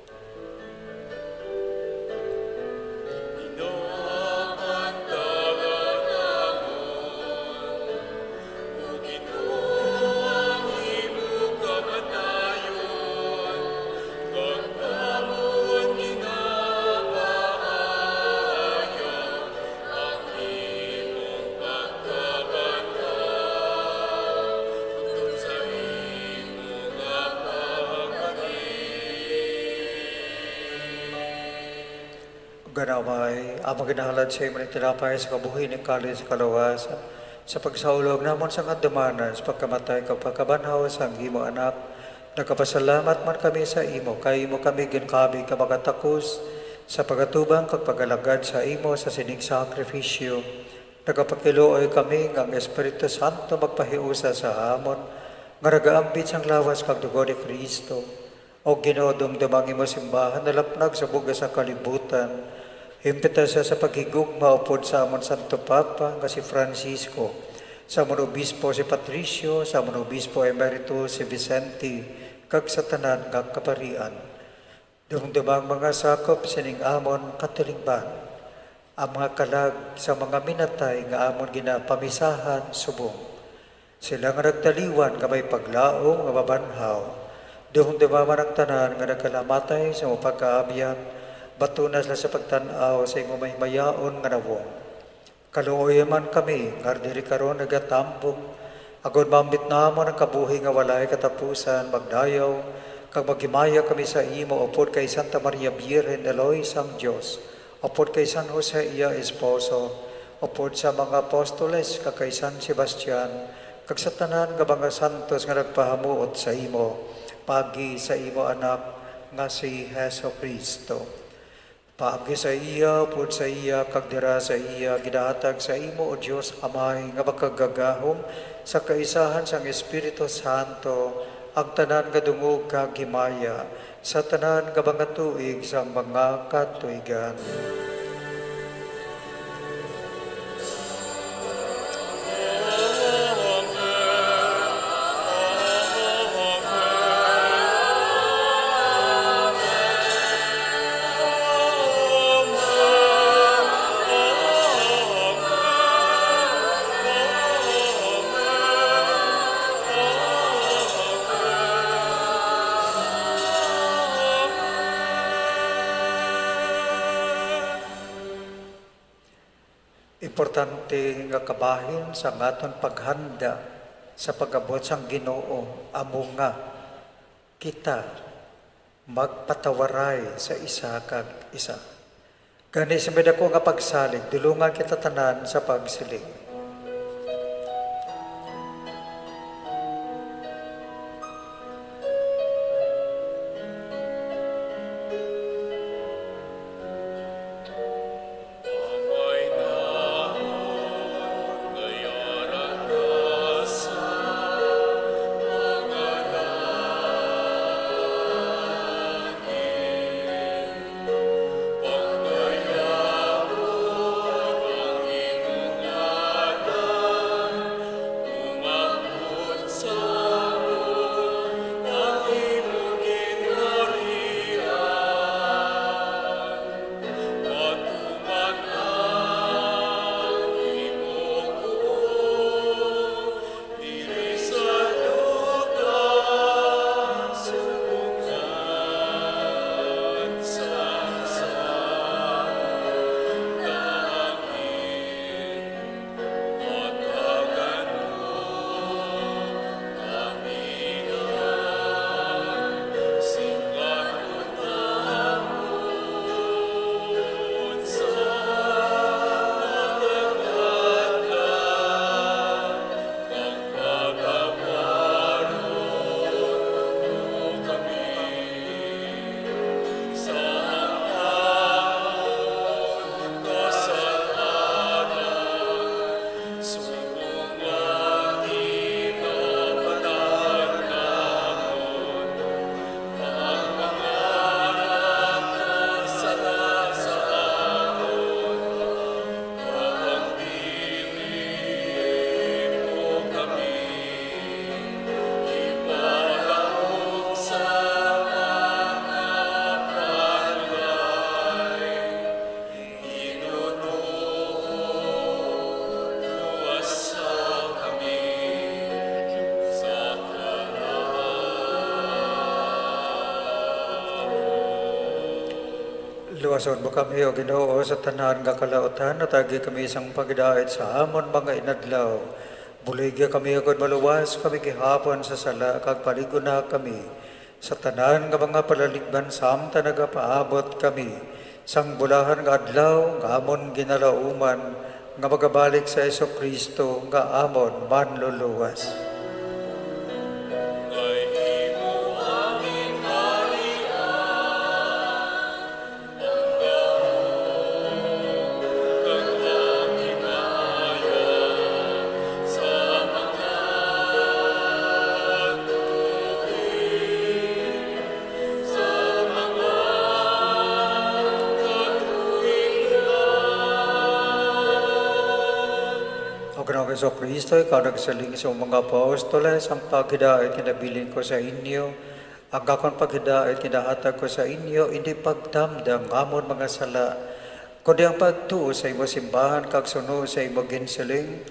Ganamay, ang maginahalad sa imo ni tinapay sa kabuhi ni kalis sa kalawasan, sa pagsaulog namon sa kadamanan, sa pagkamatay kag pagkabanhaw sang imo anak. Nagapasalamat man kami sa imo, kay imo kami ginkabi ka magatakos sa pagatubang kag pagalagad sa imo sa sining sakripisyo. Nagapakiluoy kami nga ang Espiritu Santo magpahiusa sa amon, nga nagaambit sang lawas kag dugo ni Kristo. O Ginoo, dumdumang imo simbahan nalapnag sa bugas sa kalibutan. Himpita siya sa paghigugma upod sa amon Santo Papa nga si Francisco, sa amon obispo si Patricio, sa amon obispo emerito si Vicente, kag sa tanan nga kaparian. Dumdumang mga sakop sining amon katilingban, ang mga kalag sa mga minatay nga amon ginapamisahan subong. Sila nga nagtaliwan nga may paglaom nga mabanhaw. Dumdumang ang tanan nga nagkalamatay sa mga pagkaabyan, batunas na sa pagtanaw sa imo may mayaon nga nawong. Kaluoy man kami, nga diri karon nagatambong, agod mambit namon ang kabuhi nga walay katapusan, magdayaw, kag maghimaya kami sa imo, upod kay Santa Maria Virgen Eloy sang Diyos, upod kay San Jose iya esposo, upod sa mga apostoles, kag kay San Sebastian, kag sa tanan nga mga santos nga nagpahamuot sa imo, pagi sa imo anak nga si Heso Kristo. Paagi sa iya, pud sa iya, kag dira sa iya, gidahatag sa imo o Diyos Amay, nga makagagahom sa kaisahan sang Espiritu Santo, ang tanan nga dungog kag himaya, sa tanan nga mga tuig sang mga katuigan. Importante nga kabahin sa aton paghanda sa pag-abot sang Ginoo, amo nga kita magpatawaray sa isa kag isa. Gani sa medako nga pagsalig, dulungan kita tanan sa pagsilig. Luwason mo kami o Ginoo sa tanan nga kalautan, natagi kami isang pagdait sa amon mga inadlaw. Buligya kami agad maluwas, kami gihapon sa sala, kag paligo na kami. Sa tanan nga mga palaligban samta nagapaabot kami. Sang bulahan nga adlaw, nga amon ginalauman, nga magabalik sa Hesus Kristo nga amon manluluwas. O Ginoong Hesus Kristo, ikaw nagsaling sa mga apostoles, ang paghidait kinabilin ko sa inyo, ang akong paghidait kinahatag ko sa inyo, hindi pagdamdam ngamon mga sala, kundi ang pagtuo sa imo simbahan, kag suno sa imo ginsiling,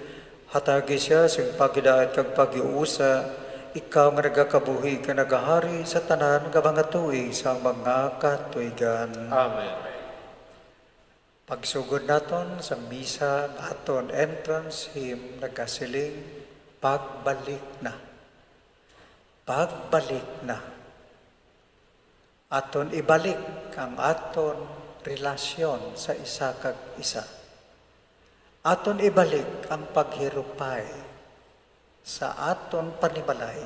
hatagi siya sa paghidait kag pag-iusa, ikaw nga nagakabuhi ka nagahari sa tanan nga mga tuig sa mga katuigan. Amen. Pagsugod naton sa misa aton entrance hymn nagkasiling pagbalik na. Pagbalik na. Aton ibalik ang aton relasyon sa isa kag isa. Aton ibalik ang paghirupay sa aton panimalay.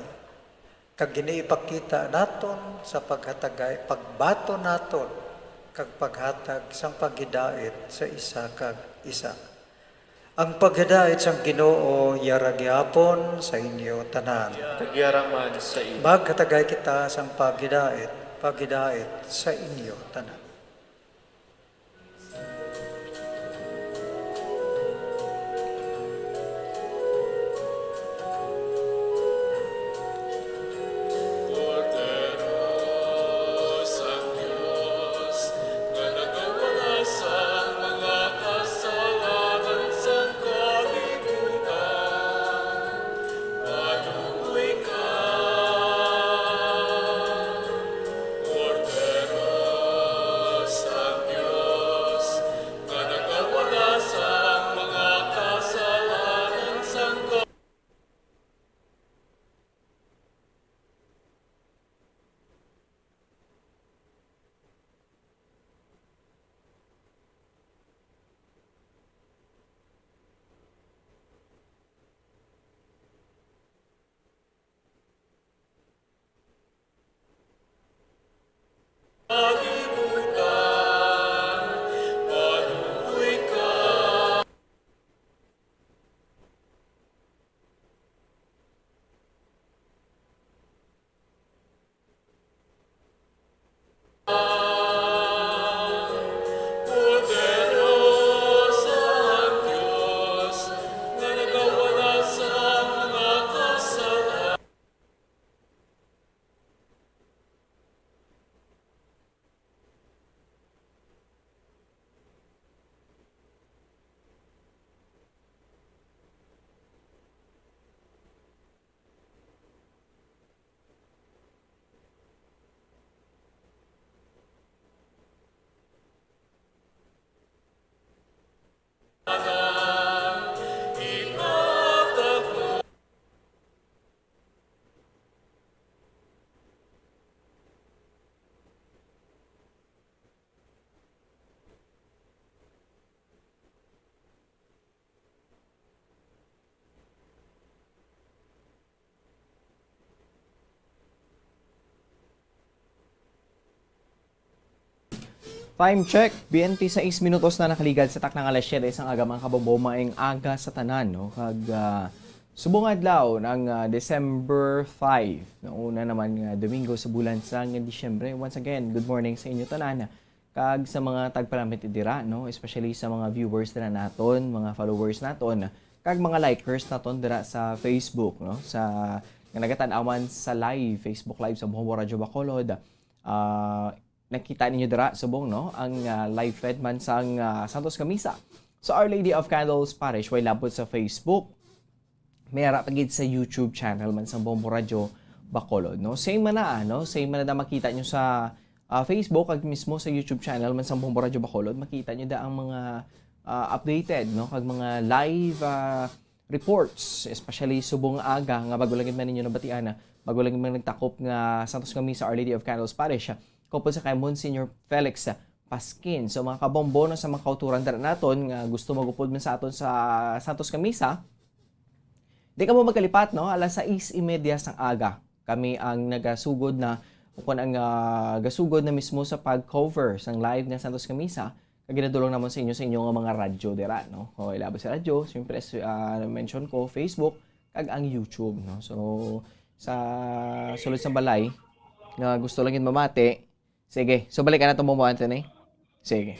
Kag giniipakita naton sa paghatagay, pagbato naton kag paghatag sang paghidait sa isa kag isa. Ang paghidait sang Ginoo yaragyapon sa inyo tanan. Tagyaraman sa inyo. Maghatagay kita sang paghidait sa inyo tanan. Time check, BNT 6 minutos na nakaligad sa taknang alas 7 ang aga mga kabombo maing aga sa tanan, no? Kag subong adlaw ng December 5, no? Una naman Domingo sa bulan sa Disyembre. Once again, good morning sa inyo tanan. Kag sa mga tagpalamit idira, no? Especially sa mga viewers na naton, mga followers naton, kag mga likers naton dira sa Facebook, no? Sa nagatan-awan sa live, Facebook live sa Bombo Radyo Bacolod. Nakita ninyo dira subong, no, ang live fed man sang Santos Camisa sa Our Lady of Candles Parish way labot sa Facebook, may ara pagid sa YouTube channel man sang Bombo Radyo Bacolod, no. Same man na makita nyo sa Facebook kag mismo sa YouTube channel man sang Bombo Radyo Bacolod, makita nyo da ang mga updated, no, kag mga live reports, especially subong aga nga bago lang man ninyo nabatian, bago lang man nagtakop nga Santos Camisa Our Lady of Candles Parish. Kopod sa kay Monsignor Felix Paskin. So mga kabombo no, sa mga kauturan dara naton nga gusto magupod man sa aton sa Santos Camisa, di ka mo magkalipat no, alas 6:30 sang aga. Kami ang nagasugod na kung ang gasugod na mismo sa pag-cover sang live ng Santos Camisa. Ginadulong naman sa inyong mga radyo dira no. O ilabas sa radyo, siyempre mention ko Facebook kag ang YouTube no. So sa sulod sa balay nga gusto lang yun mamati. Sige, so balikan na itong mo Anthony. Sige.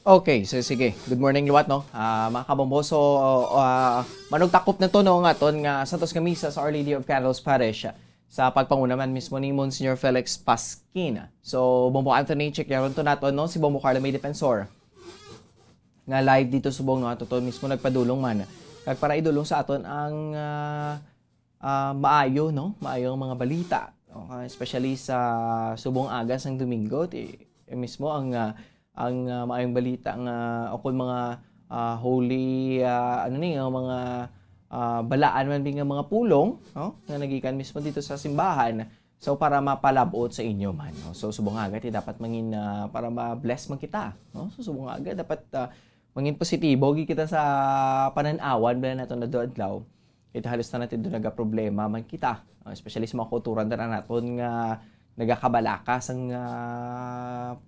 Okay, so sige. Good morning liwat no. Mga kabombo, so manugtakop na to no nga ton nga Santos Camisa sa Our Lady of Candles Parish sa pagpangunaman mismo ni Monsignor Felix Pasquin. So Bombo Anthony check yaron to naton no si Bombo Carlo May Defensor. Nga live dito subong no ato to mismo nagpadulong man. Kag para idulong sa aton ang maayo no, maayong mga balita. Okay, especially sa subong aga sang Domingo mismo ang maayong balita nga ako mga holy mga balaan man nga mga pulong no nga nagikan mismo dito sa simbahan so para mapalabot sa inyo man no? So subong aga dapat mangin para ma-bless man kita no so subong aga dapat mangin positibo kita sa pananawan bala nato na adlaw kita halos na natin do naga problema man kita especially sa mga kulturan na naton nga nagakabalakas ang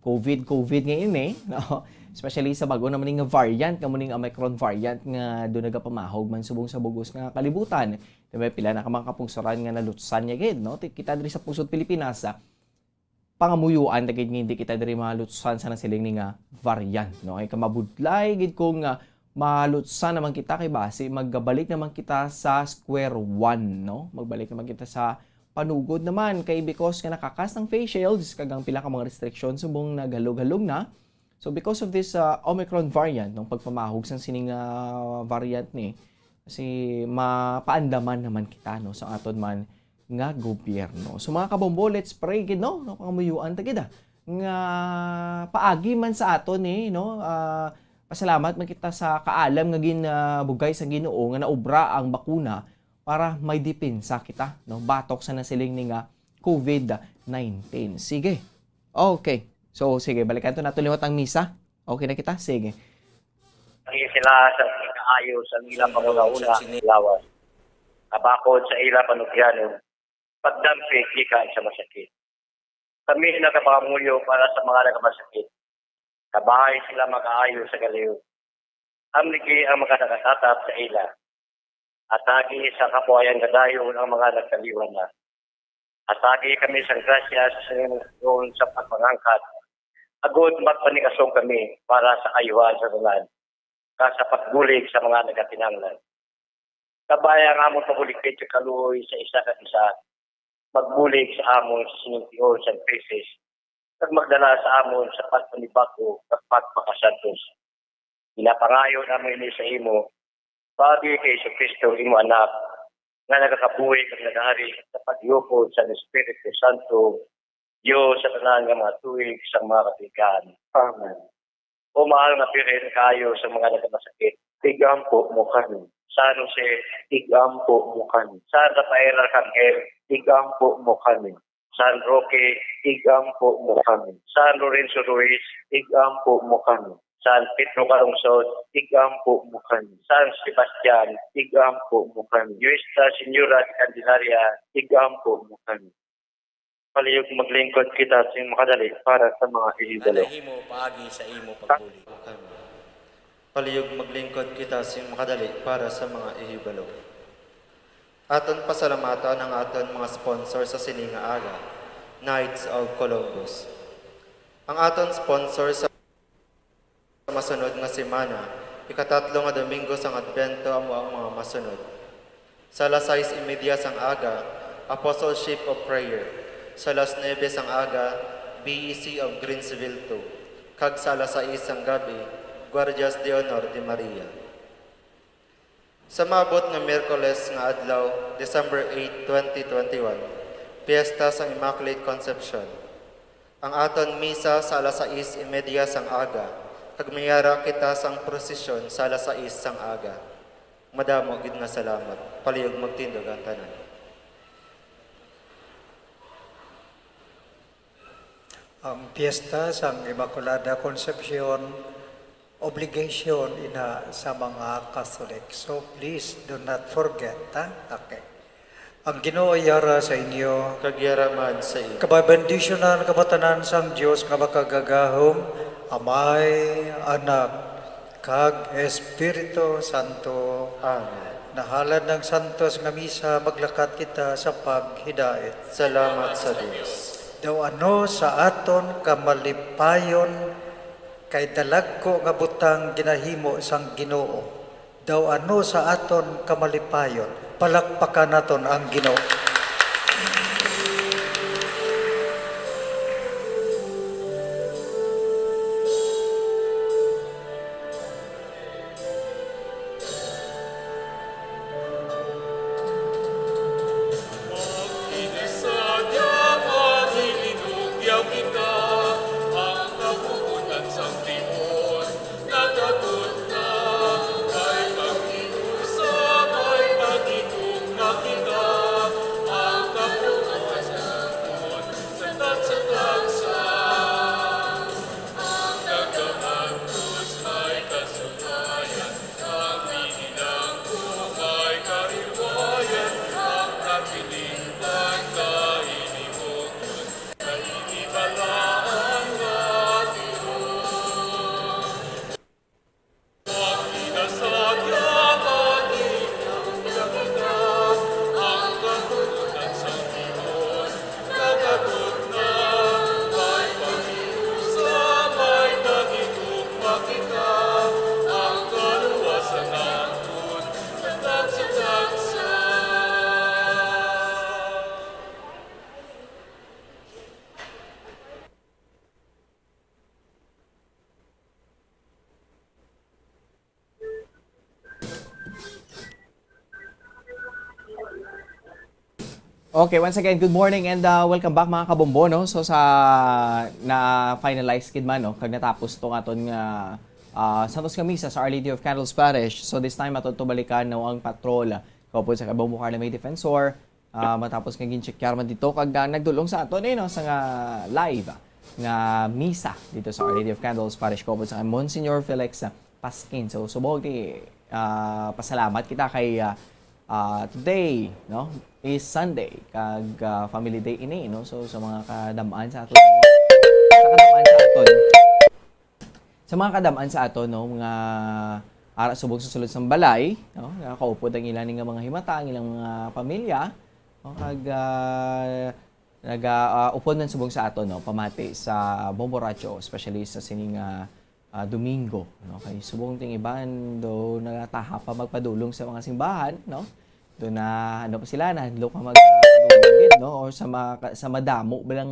COVID ngayon no? Especially sa bago naman nga variant, kamuning Omicron variant nga doon nagapamahog man subong sa bugos nga kalibutan. Diba, pila na ka mga kapungsoran nga nalutsan niya gid no? Kita diri sa pusod Pilipinas, pangamuyuan dagid nga hindi kita diri malutsan sa nasiling ni nga variant. No? Ay kamabudlay gid kung malutsan naman kita kay base, magbalik naman kita sa square one. No? Magbalik naman kita sa panugod naman kay because nga nakakas ng face shields kagang pila ka mga restrictions subong naghalog-halog na. So because of this Omicron variant nung pagpamahog sang sining variant ni kasi mapaandaman naman kita no sa aton man nga gobyerno. So mga kabombo, let's pray gid no pangamuyuan ta gid nga paagi man sa aton no pasalamat man kita sa kaalam nga ginabugay sa Ginoo nga naobra ang bakuna para may depensa kita, no? Batok sa nasiling ni nga COVID-19. Sige. Okay. So, sige. Balikan to natin liwat ang misa. Okay na kita? Sige. Sige sila sa nakaayos ang ilang panguna-una lawas. Kabakod sa ilang panugyanon, pagdampi gikan sa masakit. Kami nakapangamuyo para sa mga nagmasakit. Kabahay sila mag-aayo sa galiw. Amnigi ang mga nakatatap sa ila. Atagi sa kapuayan gadayon ang mga nagkaliwan na. Atagi kami sa grasya sa doon sa pagpangangkat. Agod magpanikasong kami para sa ayuhan sa tulan. Kasa pagbulig sa mga nagatinanglan. Kabayan ang among pabuligpit sa kaluoy sa isa at isa. Magbulig sa amon sa sinuntiyon sa peses. At magdala sa amon sa pagpanibago at pagpakasantos. Inapangayon namin ini sa imo. Pagi kay Iso Kristo, imo anak, nga nagakabuhi kag nagahari sa pagyupod sa Espiritu Santo, Diyos sa tanan nga mga tuig sa mga katikan. Amen. O mahal nga pirin kayo sa mga nagmasakit, tigampo mo kami. San Jose, tigampo mo kami. San Rafael Arcangel, tigampo mo kami. San Roque, tigampo mo kami. San Lorenzo Ruiz, tigampo mo kami. San Pedro Calungsod, tigampo mo kami. San Sebastian, tigampo mo kami. Nuestra Señora de Candelaria, tigampo mo kami. Palihog maglingkod kita sa makadali para sa mga ihibalo. Nanahimo paagi sa imo pagbuli. Palihog maglingkod kita sa makadali para sa mga ihibalo. Aton pasalamatan ang aton mga sponsor sa sininga aga, Knights of Columbus. Ang aton sponsor sa masunod nga semana, ikatatlo nga Domingo sang Advento ang mga masunod. Sa alas 6:30 sang aga, Apostleship of Prayer. Sa alas 9 sang aga, BEC of Greensville 2. Kag sa alas 6 sang gabi, Guardias de Honor de Maria. Sa mabot nga Miyerkules nga adlaw, December 8, 2021, Piyesta sang Immaculate Conception. Ang aton misa sa alas 6:30 sang aga, kag mayara kita sang prosesyon sa alas 6 sang aga. Madamo gid nga salamat. Palihog magtindog ang tanan. Ang piyesta sang Immaculada Concepcion, obligation ina sa mga Catholic. So please do not forget. Okay. Ang Ginoo yara sa inyo. Kagyaraman sa inyo. Kababendisyonan kabatanan sang Dios nga makagagahom, Amay, Anak, kag Espiritu Santo. Amen. Nahalad ng santos nga misa, maglakat kita sa paghidait. Salamat sa Diyos. Daw ano sa aton kamalipayon, kay dalagko nga butang ginahimo sang Ginoo. Daw ano sa aton kamalipayon, palakpakan naton ang Ginoo. Okay, once again, good morning and welcome back mga kabombo, no? So sa na-finalize kid man, no? Kag natapos to aton nga Santos Camisa sa Our Lady of Candles Parish. So this time aton to balikan no ang patrol. Kaupo sa Kabombo Carla May Defensor. Matapos nga gincheck man dito kag nagdulong sa aton no sa nga live nga misa dito sa Our Lady of Candles Parish kaupo sa Monsignor Felix Paskin. So subog di pasalamat kita kay today, no, is Sunday kag family day ini, no. So sa mga kadamaan sa aton, sa aton, no, mga ara subong sa sulod sang balay, no, nakaupod ang ilang nga mga himata, ang ilang mga pamilya, no, kag upod ng subong sa aton, no, pamati sa Bomboracho, especially sa sining Domingo, no, kay subong ting iban do nagataha pa magpadulong sa mga simbahan, no, do na ano pa sila na hadlok pa magpadulong, no, or sa madamo bilang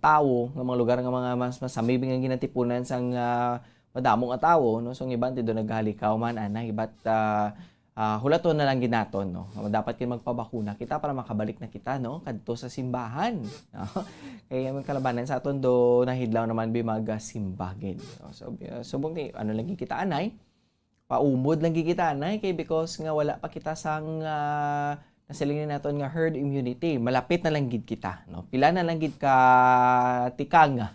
tawo ng mga lugar nga mga mas masami nga ginatipunan sang madamo nga tawo, no, so ang iban do naghalikaw man ana ibat hulaton na lang ginaton, no. Dapat kin magpabakuna kita para makabalik na kita, no, kadto sa simbahan. No? Kaya ang kalabanan sa aton do nahidlaw naman bi magsimba gid. No? So subong ni ano lagi kita anay, paumod lang kita anay kay because nga wala pa kita sang nasilingin naton nga herd immunity. Malapit na lang gid kita, no. Pila na lang gid ka tikang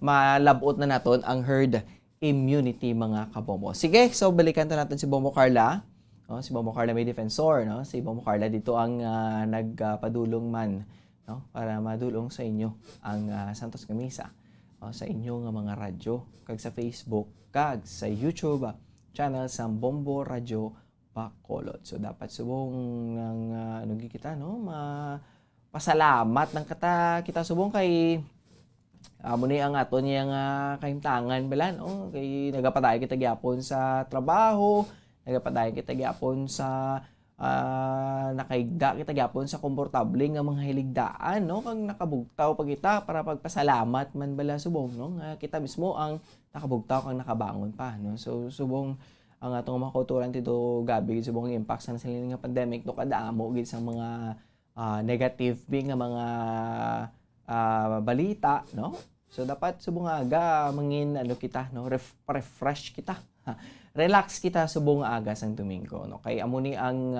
malabot na naton ang herd immunity mga kabombo. Sige, so balikan to natin si Bombo Carla. No, si Bombo Carla may defensor, no? Si Bombo Carla dito ang nagpadulong man, no, para madulong sa inyo ang Santos nga Misa, no, sa inyo nga mga radyo kag sa Facebook kag sa YouTube channel sa Bombo Radio Bacolod. So dapat subong ng ano kita, no, pasalamat ng kita subong kay muna ang aton yang kahimtangan bala, no, kay nagapaday kita gyapon sa trabaho, nagapadayon kita gyapon sa nakaigda kita gyapon sa komportable nga mga hiligdaan, no, kag nakabugtaw pa kita para pagpasalamat man bala subong, no, nga kita mismo ang nakabugtaw kang nakabangon pa, no. So subong ang atong mga kauturan dito gabi subong impact sa nasiling nga pandemic do kadamo gid sa mga negative nga mga balita, no. So dapat subong aga mangin ano kita, no, refresh kita. Relax kita subong aga sang Domingo, no. Kay amo ni ang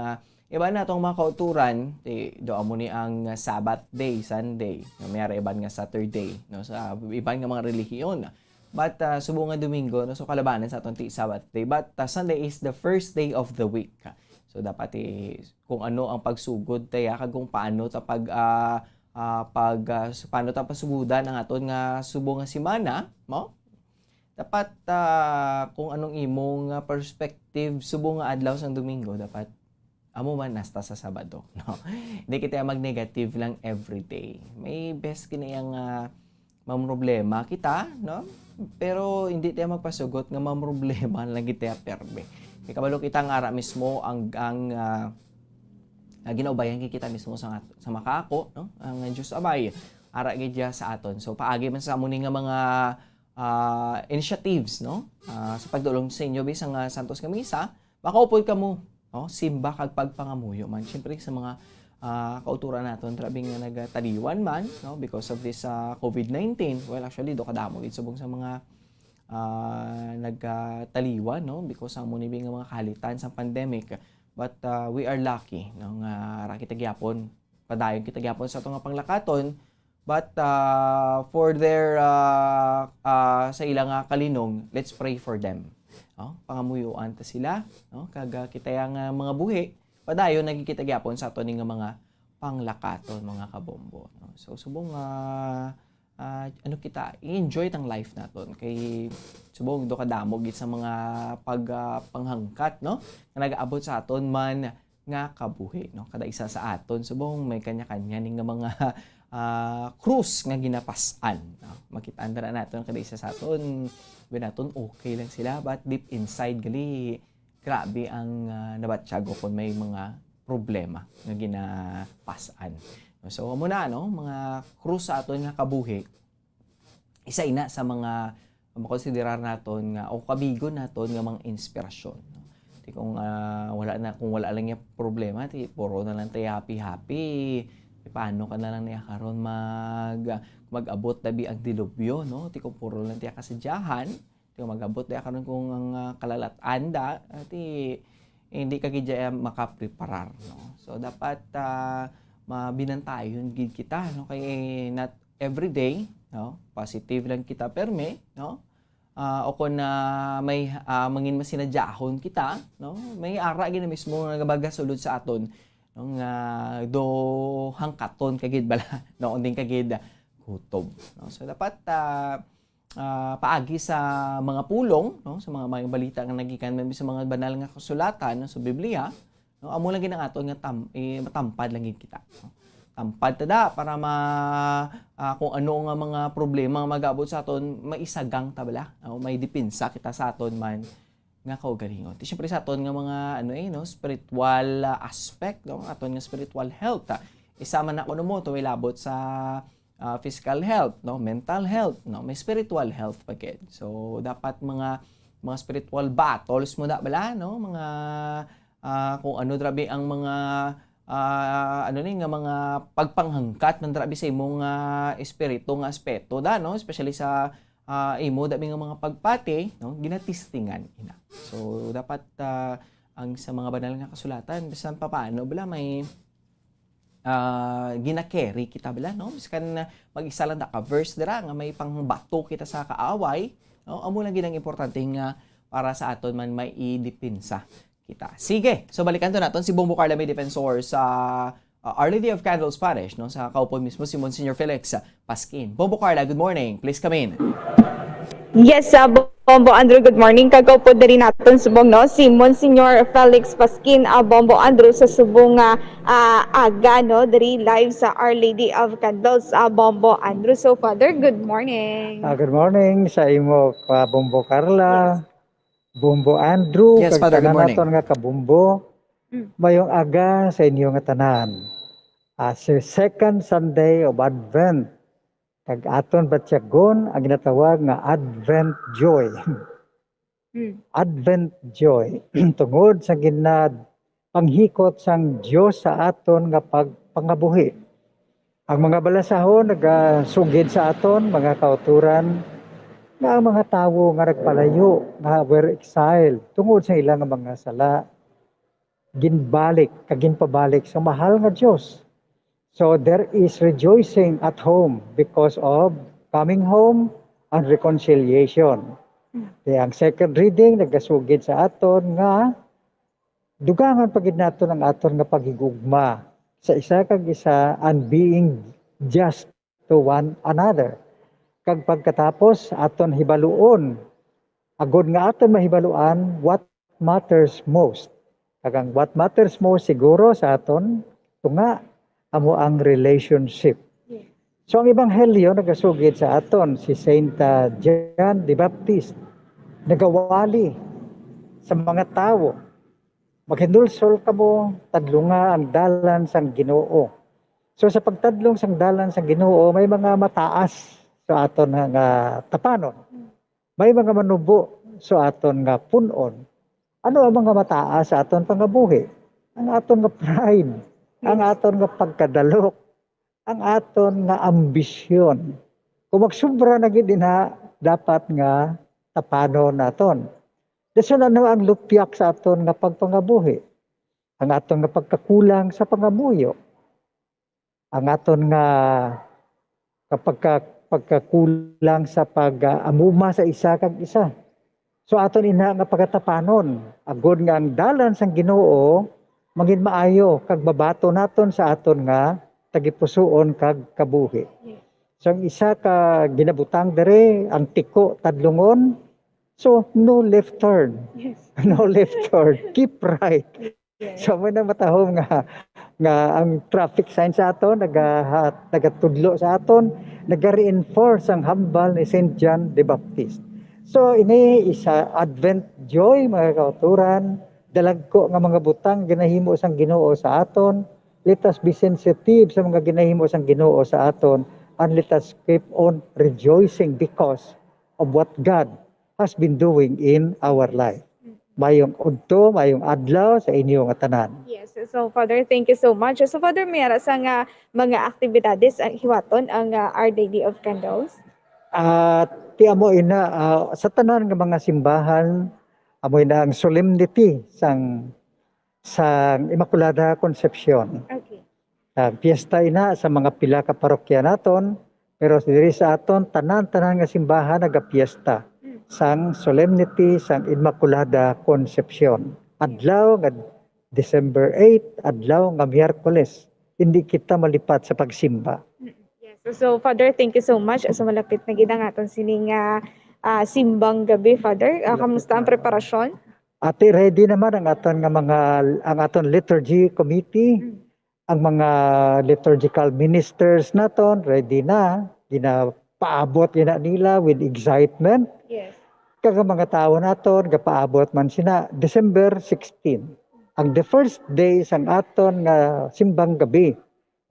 iba na tong mga kauturan, do amo ni ang Sabbath day, Sunday, no, mayara iban nga Saturday, no, sa iban nga mga relihiyon. But subong nga Domingo, no, so kalabanan sa aton ti Sabbath day, but Sunday is the first day of the week. So dapat kung ano ang pagsugod taya kag kung paano ta paano ta pasugudan ang aton nga subong nga semana, no. Dapat kung anong imong perspective subong nga adlaw sang Domingo, dapat amo man nasta sa Sabado, no. Hindi kita mag-negative lang everyday. May best kini ang mamroblema kita, no. Pero hindi tayo magpasugot nga mamroblema lang kita perbe. Kay kabalo kita nga ara mismo ang ginaubayan kita mismo sa makako, no. Ang Dios Abay ara gid sa aton. So paagi man sa amuni nga mga initiatives, no, sa pagdulong sa inyo bisang Santos nga Misa, makaupod ka mo, no, simba kag pagpangamuyo man syempre sa mga kauturan naton trabing nga nagtaliwan man, no, because of this COVID-19. Well, actually do kadamo gid subong sa mga nagtaliwan, no, because ang munibing nga mga kalitan sa pandemic. But we are lucky, no, nga ra kita gyapon padayon kita gyapon sa ato nga panglakaton. But for their sa ilang kalinong, let's pray for them. No? Pangamuyuan ta sila, no? Kag kita yang mga buhi, padayon nagkikita gyapon sa ato ning mga panglakaton mga kabombo. No? So subong ano kita enjoy tang life naton kay subong do kadamo gid sa mga panghangkat, no? Nga nagaabot sa aton man nga kabuhi, no? Kada isa sa aton subong may kanya-kanya ning mga krus nga ginapasan, no? Makitaan na natin kada isa sa aton binaton okay lang sila, but deep inside gali grabe ang nabatyago kung may mga problema nga ginapasan. So muna, no, mga krus sa aton nga kabuhi, isa ina sa mga makonsiderar naton nga o kabigo naton nga mga inspirasyon, no? Kung wala lang yung problema, puro na lang tayo happy. Paano ka na lang niya karon mag-abot tabi ang dilubyo, no? Kung puro lang tayo kasadyahan, mag-abot tayo karon kung ang kalalat-anda, hindi ka gidya makapreparar, no? So dapat mabinantayon gid kita, no? Kay not every day, no? Positive lang kita perme, no? o kung may mangin masinadyahon kita, no? May ara gina mismo nga baga sulod sa aton, no? Nga do hangkaton kagid bala, no? Unding kagid kutob, no? So dapat paagi sa mga pulong, no? Sa mga balita nga nagikan sa mga banal nga kasulatan, no? Sa Biblia, no? Amo lang ginang aton nga matampad lang gid kita, no? Tampad tada para kung ano nga mga problema nga mag-abot sa aton maisagang tabala, o may depensa kita sa aton man nga kaugalingon. Ti syempre sa aton nga mga no, spiritual aspect, no, aton nga spiritual health. Isa man na kuno mo to labot sa physical health, no, mental health, no, may spiritual health pa gid. So dapat mga spiritual battles mo da bala, no, mga kung ano drabi ang mga nga mga pagpanghangkat ng drabi sa imong espiritu nga aspeto da, no, especially sa imo dabi nga mga pagpati, no, ginatistingan ina. So dapat ang sa mga banal nga kasulatan bisan pa paano bala may gina-carry kita bala, no, biskan mag-isa lang ka verse dira nga may pangbato kita sa kaaway, no, amo lang ginang importante nga para sa aton man may idepensa kita. Sige, so balikan to naton si Bombo Carla, may defensor sa Our Lady of Candles Parish, no, sa kaupo mismo si Monsignor Felix Pasquin. Bombo Carla, good morning. Please come in. Yes, Bombo Andrew, good morning. Kagaw po din natin subong, no, si Monsignor Felix Pasquin, Bombo Andrew, sa subong aga, no, dari live sa Our Lady of Candles, Bombo Andrew. So, Father, good morning. Good morning sa imo, Bombo Carla. Yes. Bumbo Andrew, yes, Father, good morning. Naton nga kabumbo, mayong aga sa inyo nga tanan. Sa second Sunday of Advent, kag aton batyagon ang ginatawag nga Advent Joy. Advent Joy. Tungod sa panghikot sang Dios sa aton nga pagpangabuhi. Ang mga balasahon nagasugid sa aton, mga kauturan, nga ang mga tawo nga nagpalayo, nga were exiled, tungod sa ilang mga sala, ginpabalik sa mahal nga Diyos. So there is rejoicing at home because of coming home and reconciliation. Kaya ang second reading, nagasugid sa aton nga, dugangan pagid naton ang aton nga paghigugma sa isa kag isa and being just to one another. Kag pagkatapos aton hibaluon agod nga aton mahibaluan what matters most. Kag ang what matters most siguro sa aton tunga amo ang relationship. So ang ebanghelyo nagasugid sa aton si Saint John the Baptist nagawali sa mga tawo, maghindulsol kamo tadlunga ang dalan sang Ginoo. So sa pagtadlong sang dalan sang Ginoo may mga mataas sa aton nga tapanon. May mga manubo sa aton nga punon. Ano ang mga mataas sa aton pangabuhi? Ang aton nga pride, ang aton nga pagkadalok, ang aton nga ambisyon. Kung magsubra na gid dinha, dapat nga tapanon naton. Dason ano ang lupyak sa aton nga pagpangabuhi? Ang aton nga pagkakulang sa pangamuyo. Ang aton nga pagkakulang sa pag-amuma sa isa kag isa. So aton ina nga pagatapanon, agod nga ang dalan sang Ginoo mangin maayo kag babato naton sa aton nga tagipusoon kag kabuhi. So ang isa ka ginabutang dere ang tiko tadlungon. So no left turn. Yes. No left turn. Keep right. So may nang matahom nga ang traffic sign sa aton nagatudlo sa aton, naga-reinforce ang hambal ni Saint John the Baptist. So ini isa Advent Joy mga kauturan, dalagko nga mga butang ginahimo sang Ginoo sa aton. Let us be sensitive sa mga ginahimo sang Ginoo sa aton and let us keep on rejoicing because of what God has been doing in our life. Mayong udto, mayong adlaw sa inyo nga tanan. Yes, so Father, thank you so much. So Father, mayara sa nga mga aktibidades ang hiwaton ang Our Lady of Candles? Ti amo ina sa tanan nga mga simbahan, amo ina ang solemnity sang Immaculada Concepcion. Okay. Piyesta ina sa mga pila ka parokya naton, pero diri sa aton tanan nga simbahan nagapiesta sang solemnity sang Immaculada Concepcion. Adlaw nga December 8, adlaw nga Miyerkules. Hindi kita malipat sa pagsimba. So, Father, thank you so much. So, malapit na gid ang aton sining simbang gabi, Father. Kamusta ang preparasyon? Ate, ready naman ang aton liturgy committee, ang mga liturgical ministers naton, ready na. Ginapaabot gina nila with excitement. Yes. Kag mga tao naton gapaabot man sina December 16. Ang the first day sang aton nga simbang gabi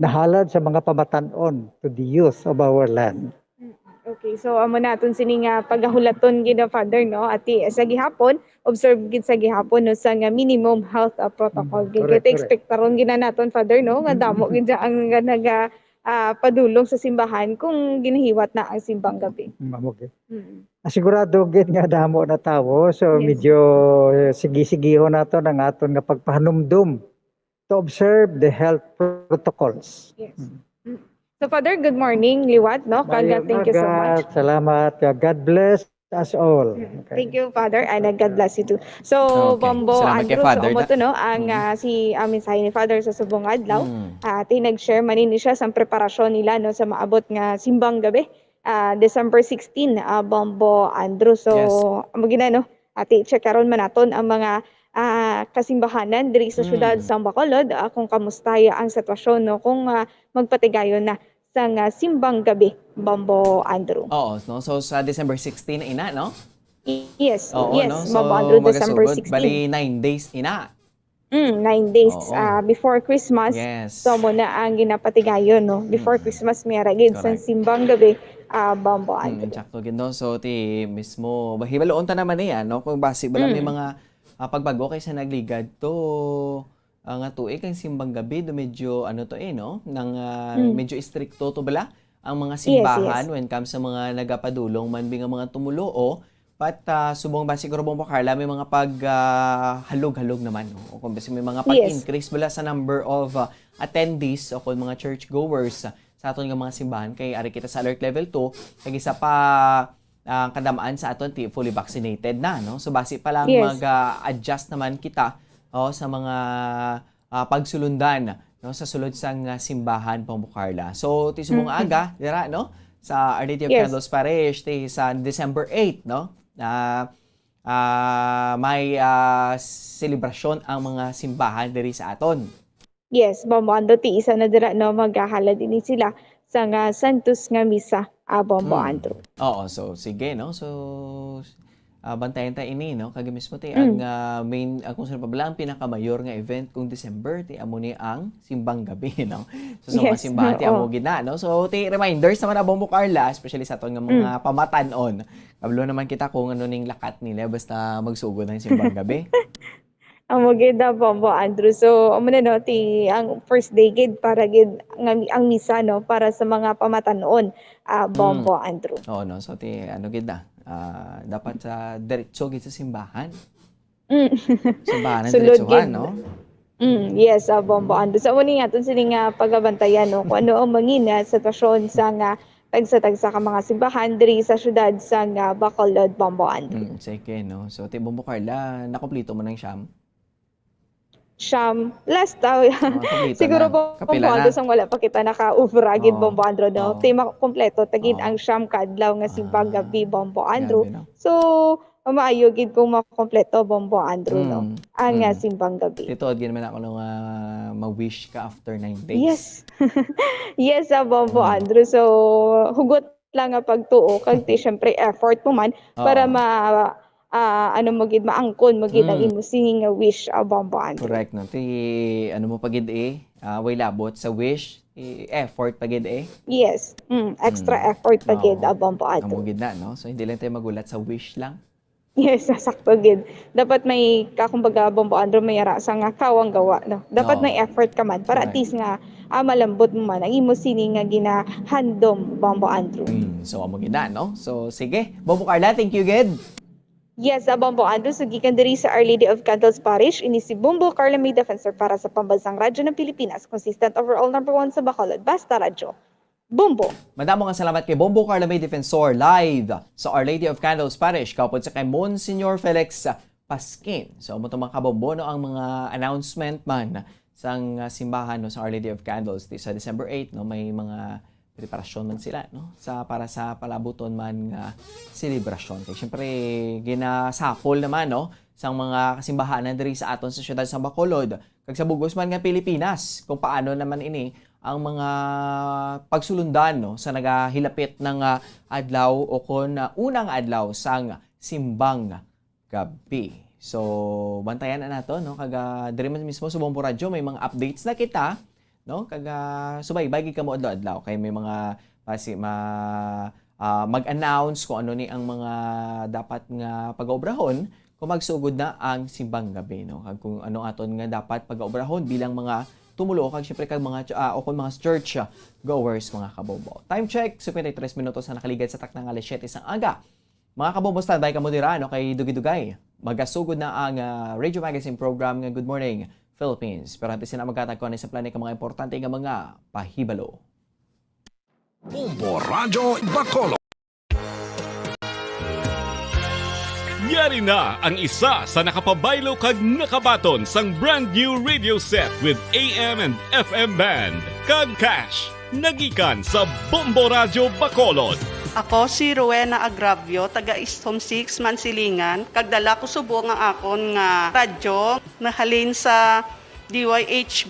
nahalad sa mga pamatanon to the youth of our land. Okay, so amo naton sining pagahulaton gid Father, no? Ati sa gihapon, observe gid sa gihapon no sa minimum health protocol. Correct, Gid expect taron gid na naton Father, no? Nga damo gid ang naga padulong sa simbahan kung ginahiwat na ang simbang gabi. Mamo gid. Sigurado gid nga damo na tawo, so medyo sige-sigihon naton ang aton nga pagpahanumdum to observe the health protocols. Yes. So Father, good morning, liwat, no? Kaga, thank you so much. Salamat. God bless us all. Okay. Thank you, Father, and God bless you too. So, Okay. Bombo Salamat kay Andrew, Father so to, no, ang si mensahe ni Father sa subong adlaw. Nag-share man ni siya sa preparasyon nila no sa maabot nga simbang gabi. December 16, Bombo Andrew. So, amo gina no. Check karon man naton ang mga kasimbahanan diri sa syudad sa Bacolod kung kamusta ang sitwasyon no kung magpatigayon na sa simbang gabi, Bombo Andrew. Oo, no? So sa December 16 ina, no? Yes, Oo, yes, no? So, Bombo Andrew, December magasugod. 16. Bali, 9 days ina. 9 days Oo. before Christmas. Yes. So mo na ang ginapatigayon no. Before Christmas may ragid sa Correct. simbang gabi, Bombo Andrew. Sakto gid no. So ti mismo bahibaloon ta naman niya no kung base bala may mga pagbago kay sa nagligad to ang tuig ang simbang gabi do medyo ano to no nang medyo stricto to bala ang mga simbahan when comes sa mga nagapadulong man nga mga tumulo o but subong ba siguro Bombo Carla may mga halog-halog naman no? O kung basi may mga pag-increase bala sa number of attendees o kung mga churchgoers sa aton nga mga simbahan kay ari kita sa alert level 2 kag isa pa ang kadamaan sa aton fully vaccinated na no so base pa lang mag-adjust naman kita sa mga pagsulundan no sa sulod sang simbahan Bombo Carla. So ti subong aga dira no sa Our Lady of Candles Parish ti sa December 8 no may selebrasyon ang mga simbahan diri sa aton. Yes, Bombo Andrew ti isa na dira no maghahalad din sila sa Santos nga misa, Bombo Andrew. Oo, so sige no. So bantayan ta ini no kag mismo ti ang main kung saan pa bala ang pinakamayor nga event kung December ti amo ni ang simbang gabi no. So sa mga simbahan ti amo gina no. So ti reminders naman na Bombo Carla especially sa aton nga mga pamatan-on. Kablo naman kita kung ano ning lakat nila basta magsugod ng simbang gabi. Amo gid Bombo Andrew. So amo na no ti ang first day gid para gid ang misa no para sa mga pamatan-on, Bombo Andrew. Oo no. So ti ano gid dapat sa diretso gid sa simbahan. Simbahan ang diretsohan no. Yes, Bombo Andrew. So amo ni aton sining pagabantayan no kung ano ang mangina sitwasyon sa tagsa-tagsa ka mga simbahan diri sa syudad sa Bacolod, Bombo Andrew. Sige no. So ti Bombo Carla nakompleto mo nang siyam. Last siguro Bombo Andrew sang wala pa kita naka-ubra gid Bombo Andrew no. Tema kompleto tagid ang siyam kadlaw nga simbang gabi Bombo Andrew. So maayo gid kung makompleto Bombo Andrew no. Ang simbang gabi. Tituod gid man ako nung ma-wish ka after 9 days. Yes. Yes, Bombo Andrew. So hugot lang nga pagtuo kag ti syempre effort mo man para ano mo gid maangkon mo gid ang imo singing wish, Bombo Andrew. Correct no. Ti ano mo pagid way labot sa wish effort pagid Yes. Extra effort pagid, Bombo Andrew. Amo gid na no. So hindi lang tayo magulat sa wish lang. Yes, sakto gid. Dapat may kumbaga Bombo Andrew may ara sa nga kawang gawa no. Dapat may effort ka man para at least nga malambot mo man ang imo sini nga ginahandom, Bombo Andrew. So amo gid na no. So sige, Bombo Carla, thank you gid. Yes, Bombo Andrew, so gikan diri sa Our Lady of Candles Parish, ini si Bombo Carla May Defensor para sa Pambansang Radyo ng Pilipinas, consistent overall number 1 sa Bacolod, Basta Radyo. Bombo. Madamo nga salamat kay Bombo Carla May Defensor live sa Our Lady of Candles Parish. Kaupod sa kay Monsignor Felix Paskin. So, mo mga kabombono ang mga announcement man sang simbahan no, sa Our Lady of Candles sa December 8. No, may mga preparasyon man sila no, para sa palabuton man nga selebrasyon. Kaya syempre, ginasakol naman no, sang mga kasimbahanan diri sa aton sa siyudad sa Bacolod. Kag sa bugos man nga Pilipinas, kung paano naman ini ang mga pagsulundan no, sa nagahilapit ng adlaw o kon unang adlaw sang simbang gabi. So, bantayan na nato no, kag diri man mismo sa Bombo Radyo may mga updates na kita no, kag subaybay gid kamo adlaw kay may mga mag-announce kung ano ni ang mga dapat nga pag-obrahon kung magsugod na ang simbang gabi no, kag kung ano aton nga dapat pag-obrahon bilang mga tumulo kag syempre kag mga o kung mga church goers mga kabombo. Time check 53 minutos na nakaligad sa taknang alas 7 sang aga. Mga kabombo, standby ka mo dira no kay Dugidugay. Magasugod na ang radio magazine program nga Good Morning Philippines. Pero antes na magkatagkuan sa planet ng mga importante nga mga pahibalo. Bombo Radyo Bacolod. Yari na ang isa sa nakapabaylo kag nakabaton sang brand new radio set with AM and FM band. Kag cash, nagikan sa Bombo Radyo Bacolod. Ako si Rowena Agravio, taga Istom 6, Mansilingan. Kagdala ko subo nga akon nga radyo, nahalin sa DYH